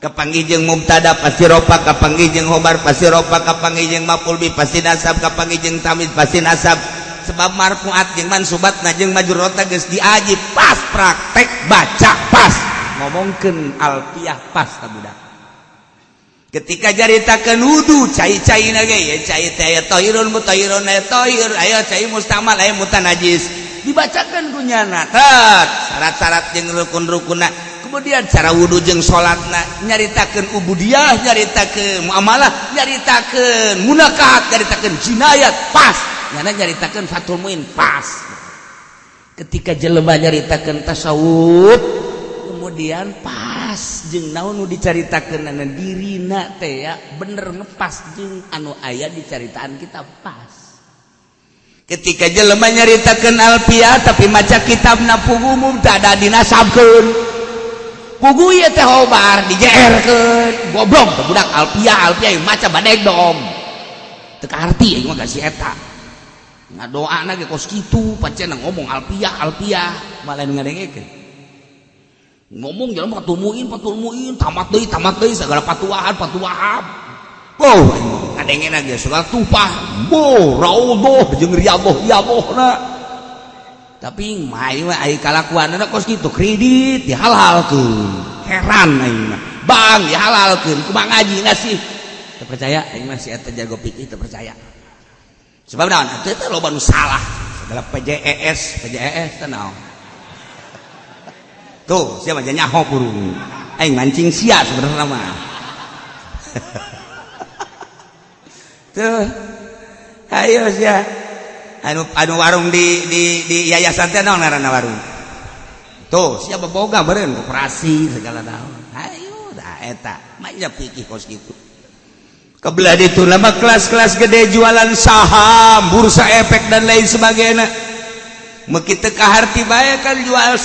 kapanggih jeung mubtada pasti rofa kapanggih jeung khobar pasti rofa kapanggih jeung maf'ul bi pasti nasab kapanggih jeung tamyiz pasti nasab sebab marfu'at jeung mansubatna jeung majrurata geus diaji pas praktek baca pas ngomongkeun alfiyah pas kabudak ketika jaritakeun wudu cai-caina ge ya cai teh aya tahirun mutahhirun aya tahir aya cai mustamal aya mutanajis dibacakeun ku nyana tet syarat-syarat jeung rukun-rukunna kemudian cara wudu jeung salatna nyaritakeun ubudiyah nyaritakeun muamalah nyaritakeun munakahat nyaritakeun jinayat pas nyana nyaritakeun fatul muin pas ketika jelema nyaritakeun tasawuf kemudian pas jeung naon nu dicaritakeunana dirina teh ya bener ngepas jeung anu aya di caritaan kita pas ketika jelema nyaritakeun alfiyah tapi maca kitabna puguh teu ada dinasabkeun puguh ieu teh hobar dijeerkeun goblok teh budak alfiyah maca badeg dong teu kaarti mah ka si eta ngadoana ge kos kitu pacena ngomong alfiyah malah ngadengekeun ngomong jelema patul muin tamat deui segala patuahan oh ngadengena ge soal tupah raudhah jeung riyadhah tapi mai mah ai kalakuanna kos kitu kredit dihalalkeun heran aing mah bang dihalalkeun kumaha ngajina sih teu percaya aing mah si eta jago pikir teu percaya sebab naon teu teh loba nu salah segala PJES teh naon tuh siapa aja nyaho burung aing mancing sia sebenarnya mah tuh ayo sia anu warung di yayasan teh naon ngaranna warung tuh siapa boga beureun koperasi segala naon ayo da eta manya pikir kos kitu kebelah ditu lama kelas-kelas gede jualan saham bursa efek dan lain sebagainya meuki teu kaharti bae kan jual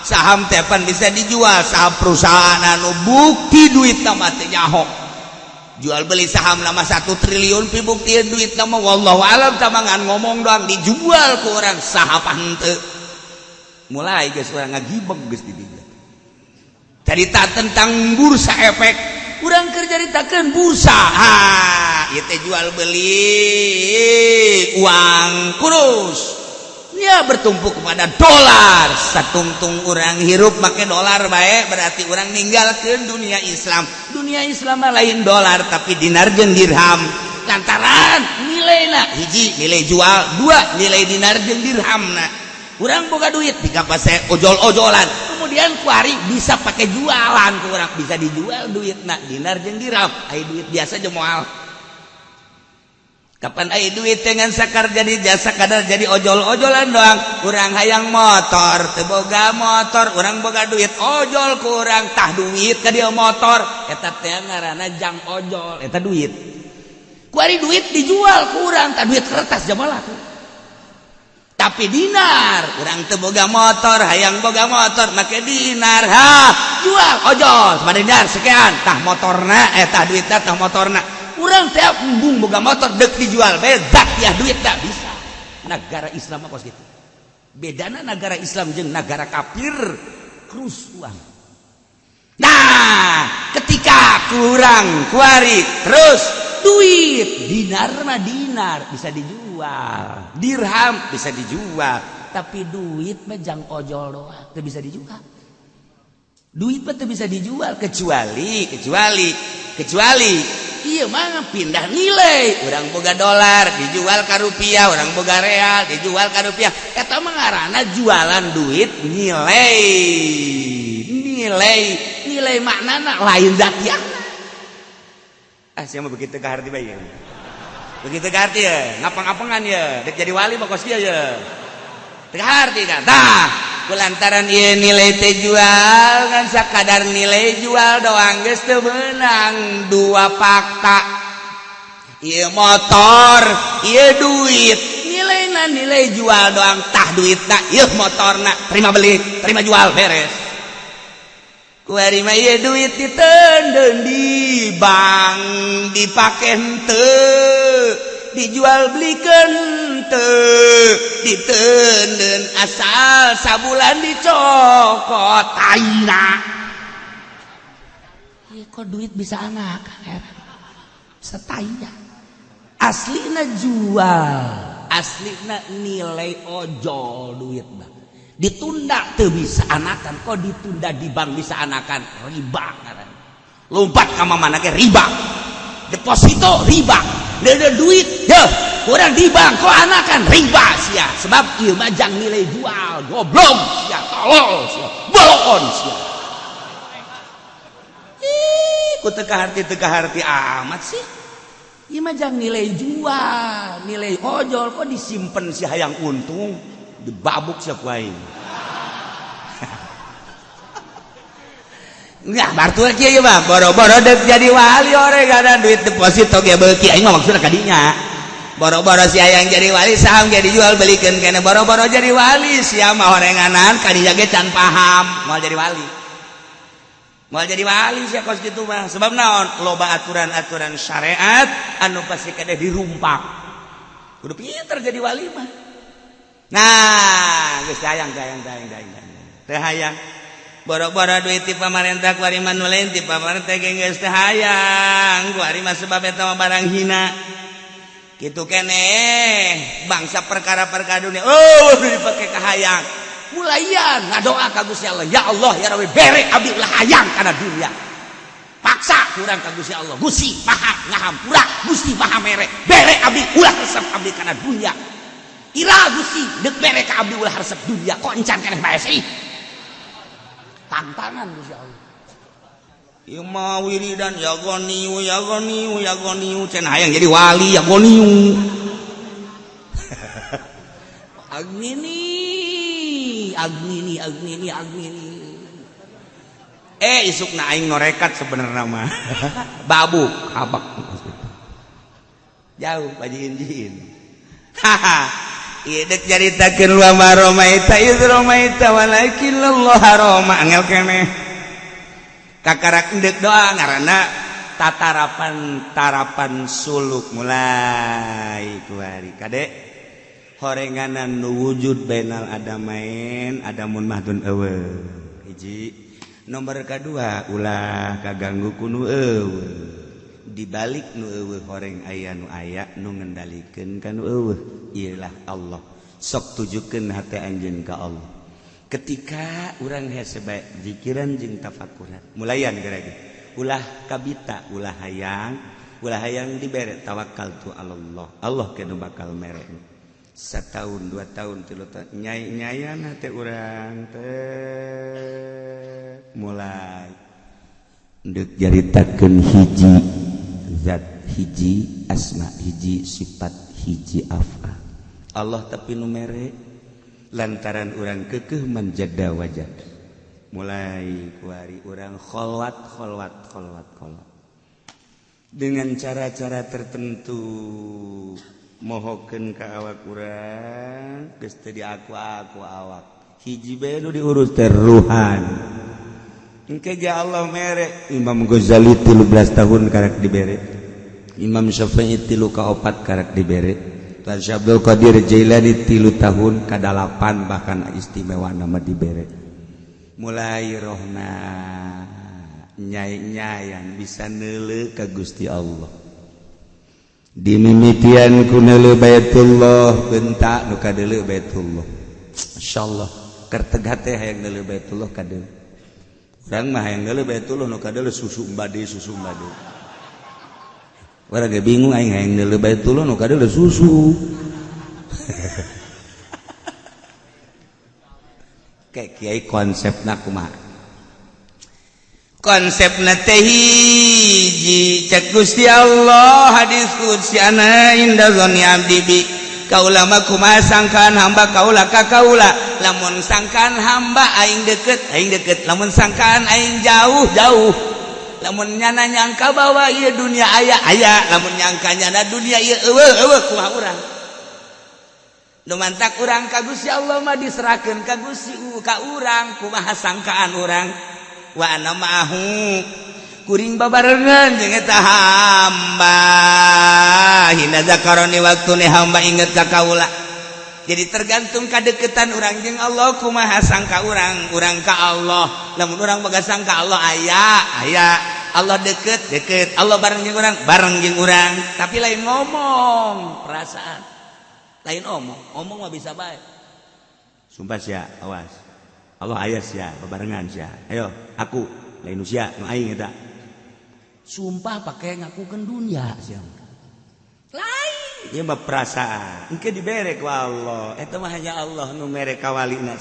saham teh pan bisa dijual saham perusahaan anu bukti duit mah teh nyaho jual beli saham nama 1 triliun pi buktian duit nama wallahu alam tamangan ngomong doang dijual ke orang sahapan teu mulai geus urang ngagibeg geus di dieu carita tentang bursa efek urang keur caritakeun bursa ieu teh jual beli uang kurus nya bertumpu kepada dolar satungtung urang hirup make dolar bae berarti urang ninggalkeun dunia Islam mah lain dolar tapi dinar jeung dirham lantaran nilaina hiji nilai jual dua nilai dinar jeung dirhamna urang boga duit dikapase ojol-ojolan kemudian kuari bisa pakai jualan kurang bisa dijual duit nak dinar jeung dirham aya duit biasa jeung moal kapan aya duit dengan sakar jadi jasa kadar jadi ojol-ojolan doang kurang hayang motor teu boga motor urang boga duit ojol kurang tah duit ka dieu motor eta teh ngaranna jang ojol eta duit kuari duit dijual kurang tah duit kertas jamalah tapi dinar urang teu boga motor hayang boga motor make dinar jual ojol sama dinar sekian tah motorna tah duitna tah motorna urang teh embung boga motor dek dijual beda ya duit tak bisa negara Islam apa gitu bedana negara Islam jeung negara kafir krus uang nah ketika kurang kuari terus duit dinar mah dinar bisa dijual dirham bisa dijual tapi duit mah jang ojol doang teu bisa dijual duit mah teu bisa dijual kecuali iya mah pindah nilai urang boga dolar dijual ka rupiah urang boga real dijual ka rupiah eta mah ngaranna jualan duit nilai maknana lain zatiana sia mah begitu ka harti bae begitu ka harti ya ngapang-ngapangan ya dek jadi wali mah kos dia ya teu harti kan tah kulantaran ieu nilai teh jual kan sakadar nilai jual doang geus teu meunang dua fakta ieu motor ieu duit nilaina nilai jual doang tah duitna ieu motorna terima beli terima jual beres kuari mah ieu duit diteundeun di bank dipake henteu dijual belikeun teu diteundeun asal sabulan dicokot aina ieu kok duit bisa anak sataya aslina jual aslina nilai ojol duit mah ditunda teu bisa anakan kok ditunda di bank bisa anakan riba ngaran lompat ka mamana ge riba deposito riba ada duit ya kurang di bank kok anakan riba sia sebab ieu mah jang nilai jual goblok sia tolol sia bolon sia ku teu harti amat sih ieu mah jang nilai jual nilai ojol kok disimpen si hayang untung dibabuk sia ku aing Nggak, bartur kieu mah boro-boro dek jadi wali orek ada duit deposito ge beuki aing mah maksudna kadinya. Boro-boro si hayang jadi wali saham ge dijual belikeun keneh boro-boro jadi wali sia mah horenganan kadinya ge can paham moal jadi wali. Moal jadi wali sia kos kitu mah sebab naon loba aturan-aturan syariat anu pasti kadeh dirumpak. Kudu pinter jadi wali mah. Nah, geus hayang. Teu hayang boro-boro duit ti pamarentah kuari mah nu lain ti pamarentah ge geus teu hayang kuari mah sebab eta mah barang hina kitu keneh bangsa perkara-perkara dunia dipake ka hayang mulaian ngadoa ka Gusti Allah ya Allah ya Rabbi bere abdi ulah hayang kana dunia paksa kurang ka Gusti Allah Gusti maha ngahampura Gusti maha mere bere abdi ulah resep abdi kana dunia ira Gusti deuk bere ka abdi ulah resep dunia kok encan keneh bae sih tantangan Gusti Allah. Ieu mah wiridan ya goniu cenah hayang jadi wali ya goniu. Agnini. Isukna aing norekat sebenarnya mah. Babuk, habak. Jauh bajin-jin. Haha. Idek jaritakeun wa maromaita iz romaita walakin Allah haroma angel keneh kakarak endek doa ngaranna tarapan suluk mulai kuari kade horenganan nu wujud bainal adamain adamun mahdun eueuh hiji nomor kadua ulah kaganggu ku nu eueuh dibalik nu eueuh horeng aya nu ngendalikeun ka nu eueuh ialah Allah sok tujukeun hate anjeun ka Allah ketika urang hese bae zikiran jeung tafakuran mulayan gara-gara ulah kabita ulah hayang dibere tawakkaltu Allah Allah kenu bakal mere 1 tahun 2 tahun 3 tahun nyai-nyayana teh urang teh mulai ndek jaritakeun hiji zat hiji asma hiji sifat hiji af'al Allah tapi nu mere lantaran urang keukeuh manjada wajad mulai kuari urang kholwat dengan cara-cara tertentu mohokeun ka awak urang geus teu diaku awak hiji bae nu diurus teh ruhan engke ge Allah mere Imam Ghazali 13 tahun karek dibere Imam Syafi'i 3 ka 4 karek dibere Syekh Abdul Qadir Jailani 3 tahun ka 8 bahkan istimewa nama dibere mulai rohna nyai-nyayan bisa neuleuh ka Gusti Allah dimimitian ku neuleuh Baitullah bentak nu ka deuleuh Baitullah masyaallah keur tegah teh hayang neuleuh Baitullah ka deuleuh urang mah hayang neuleuh Baitullah nu ka deuleuh susu embade urang ge bingung aing hayang neuleuh Baitullah nu ka deuleuh susu kayak kiai konsepna kumaha konsepna teh hiji cek Gusti Allah hadis qudsi ana inda zonni abdi bi kaula mah kumaha sangkaan hamba kaula ka kaula lamun sangkaan hamba aing deket lamun sangkaan aing jauh lamun nyana nyangka bahwa ieu dunia aya lamun nyangka nyana dunia ieu eueuh kumaha urang nu mantak urang ka Gusti Allah mah diserahkeun ka Gusti ka urang kumaha sangkaan urang wa ana ma'ahu kuring babarengan jeung eta hamba hina zakaroni waktune hamba inget ka kaula jadi tergantung kadeketan urang jeung Allah kumaha sangka urang ka Allah lamun urang boga sangka Allah aya Allah deket Allah bareng jeung urang tapi lain ngomong perasaan lain omong mah bisa bae sumpah sia awas Allah aya sia babarengan sia ayo aku lain sia nu aing eta sumpah pake ngakukeun dunia sia lain ieu mah perasaan engke dibere ku Allah eta mah hanya Allah nu mere ka walina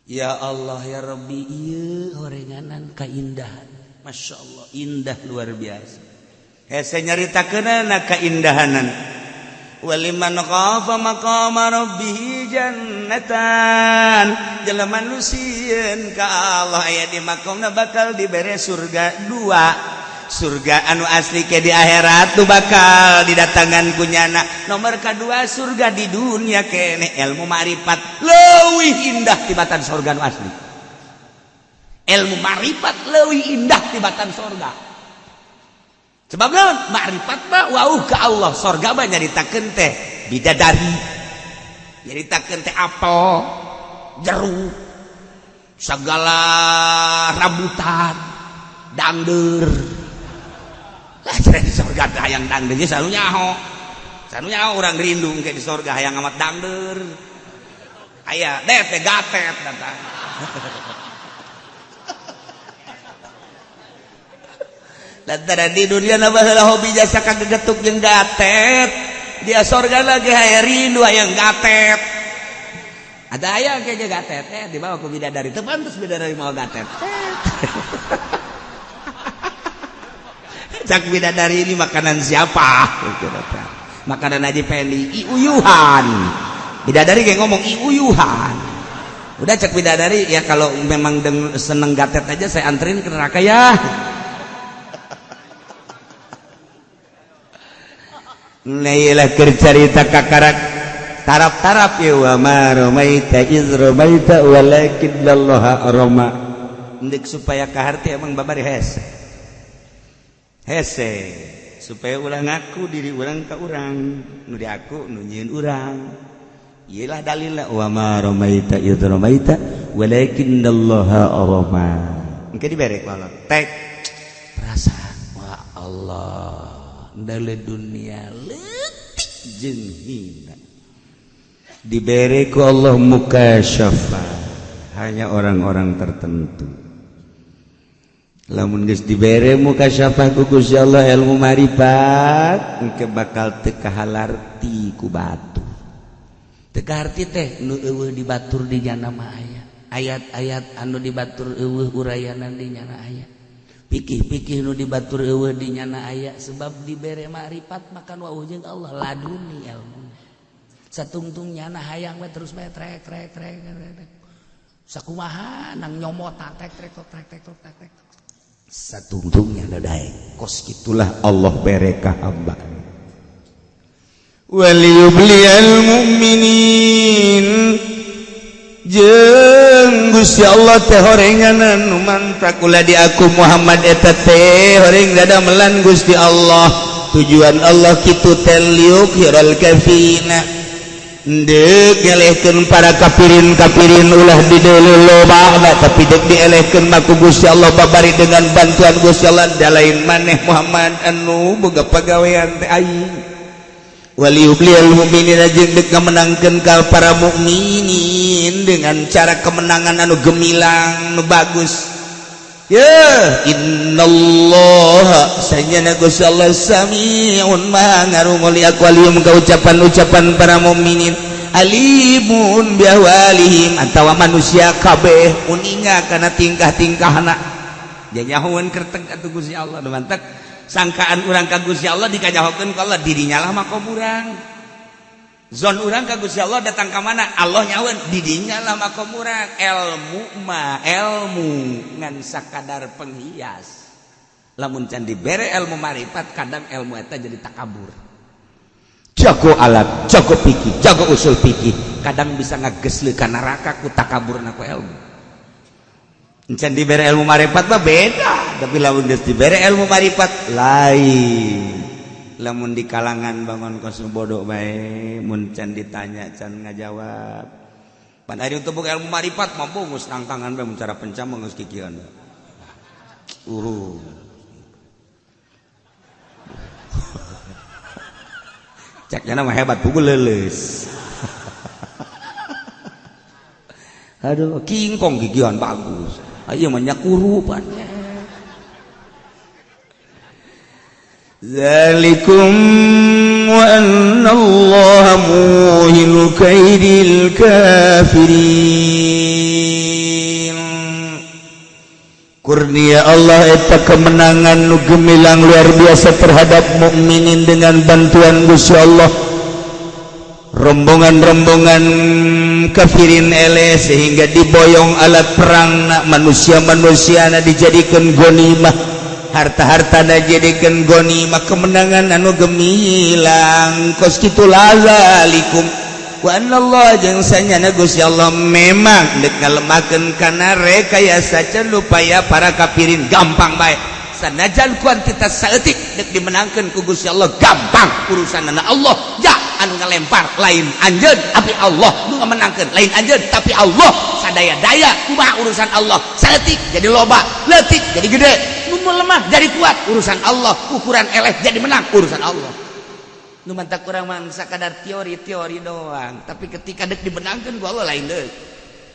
ya Allah ya Rabbi ieu horenganan kaindahan masyaallah indah luar biasa hese nyaritakeunana kaindahanan waliman khafa maqama rabbih jannatan jelema nu sieun ka Allah aya di makomna bakal dibere surga 2 surga anu asli ke di akhirat tu bakal didatangan ku nyana nomor kedua surga di dunia kene ilmu ma'rifat leuwih indah tibatan surga anu asli ilmu ma'rifat leuwih indah tibatan surga sebabna makrifat mah wauh ka Allah surga mah nyaritakeun teh bidadari nyaritakeun teh apel jeruk segala rambutan dangdeur lah cenah di surga teh hayang dangdeur ge sanu nyaho urang rindu engke di surga hayang amat dangdeur aya teh gatet datang lantaran di dunia nabaheula hobi jasa kagegetuk jeung gatet dia sorga lagi hayang rindu hayang gatet ada aya ge gatet dibawa ku bidadari teu pantes bidadari mau gatet cak bidadari ini makanan siapa makanan Haji Pendi iuyuhan bidadari ge ngomong iuyuhan udah cak bidadari ya kalau memang seneng gatet aja saya anterin ke neraka ya nailah kercarita kakarak tarap-tarap ya wa ma ramaita iz ramaita walakin Allah rama ndik supaya kaharti emang babari hese supaya ulah ngaku diri urang ka urang nu diaku nu nyieun urang iyalah dalilna wa ma ramaita iz ramaita walakin Allah rama engke dibere ku Allah tek perasaan wa Allah dalam dunia letik jeung hina diberi ku Allah mukasyafah hanya orang-orang tertentu lamun geus dibere muka syafah ku Gusti Allah ilmu marifat engke bakal teu kahalarti ku batu. Teu kaharti teh nu eueuh dibatur di nyana mah aya. Ayat-ayat anu dibatur eueuh urayana di nyana aya. Pikih-pikih nu dibatur eueuh di nyana aya sebab dibere marifat makan wauh jeung Allah laduni ilmu. Satungtung nyana hayang we terus we trek. Sakumaha nang nyomot trek. Satungtungnya dadaek kos itulah Allah bere ka hamba waliyubliyal mu'minin jeung Gusti Allah teh horenganan nu mantap ulah di aku Muhammad eta teh horeng dadamelan Gusti Allah tujuan Allah kitu teh liukhirul kafina dek ngelehkeun para kafirin ulah dideuleuh loba tapi dek dielehkeun mah ku Gusti Allah babari dengan bantuan Gusti Allah da lain maneh Muhammad anu boga pagawean teh aing waliyubliyal mu'minina jeung dek ngamenangkeun ka para mukminin dengan cara kemenangan anu gemilang nu bagus ya innallaha sayyana Gusti Allah samiun maha ngarungoli aqwalihim ka ucapan-ucapan para mukminin alimun biahwalihim atawa manusia kabeh uninga kana tingkah-tingkahna janyahoeun kerteg atuh Gusti Allah nu mantep sangkaan urang ka Gusti Allah dikajahokeun ku Allah dirinya lah makom urang zon urang ka Gusti Allah datang ka mana Allah nyaweun didinya lah makom urang ilmu ngan sakadar penghias lamun can dibere ilmu marifat kadang ilmu eta jadi takabur jago alat jago pikir jago usul pikir kadang bisa ngagesleun ka neraka ku takaburna ku ilmu can dibere ilmu marifat mah beda tapi lamun geus dibere ilmu marifat lain lamun di kalangan bangun kosong bodoh bae mun can ditanya can ngajawab pan ari untuk buka ilmu marifat mampu geus nangtangan bae mun cara pencam geus kikieuan caknya mah hebat pukul leuleus aduh kingkong kikieuan bagus aya mah nyakuru pan Zalikum wa anna Allah muhinu kaidil kafirin kurnia Allah eta kemenangan nu gemilang luar biasa terhadap mukminin dengan bantuan Gusti Allah rombongan-rombongan kafirin eleh sehingga diboyong alat perang manusia-manusia dijadikan ghanimah harta-harta dijadikan ghanimah kemenangan anu gemilang kos kitu lazalikum wa anallahu jeung sanyana Gusti Allah memang deuk ngalemahkeun kana rekayasa can lupaya para kafirin gampang bae sanajan kuantitas saeutik deuk dimenangkeun ku Gusti Allah gampang urusanna Allah ya anu ngalempar lain anjeun tapi Allah nu ngamenangkeun lain anjeun tapi Allah sadaya-daya kumaha urusan Allah saeutik jadi loba leutik jadi gede nu lemah jadi kuat urusan Allah ukuran eleh jadi menang urusan Allah nu mantak urang mah sakadar teori-teori doang tapi ketika deuk dimenangkeun ku Allah lain deuk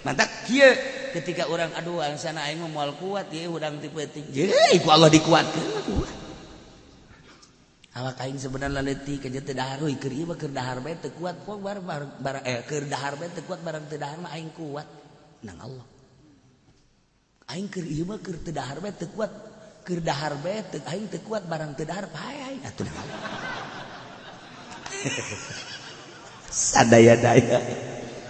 mantak kieu ketika urang aduh sana aing moal kuat ieu urang ti peuting ye ku Allah dikuatkeun awak aing sebenarnya leutik ka teu dahar euy keur ieu mah keur dahar bae teu kuat pok keur dahar bae teu kuat barang teu dahar mah aing kuat nang Allah aing keur ieu mah keur teu dahar bae teu kuat keur dahar bae teu aing teu kuat barang teu dahar pae aing atuh nang Allah sadaya-daya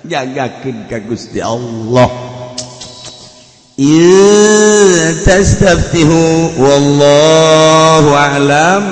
jagakeun ka Gusti Allah tastaftihu wallahu a'lam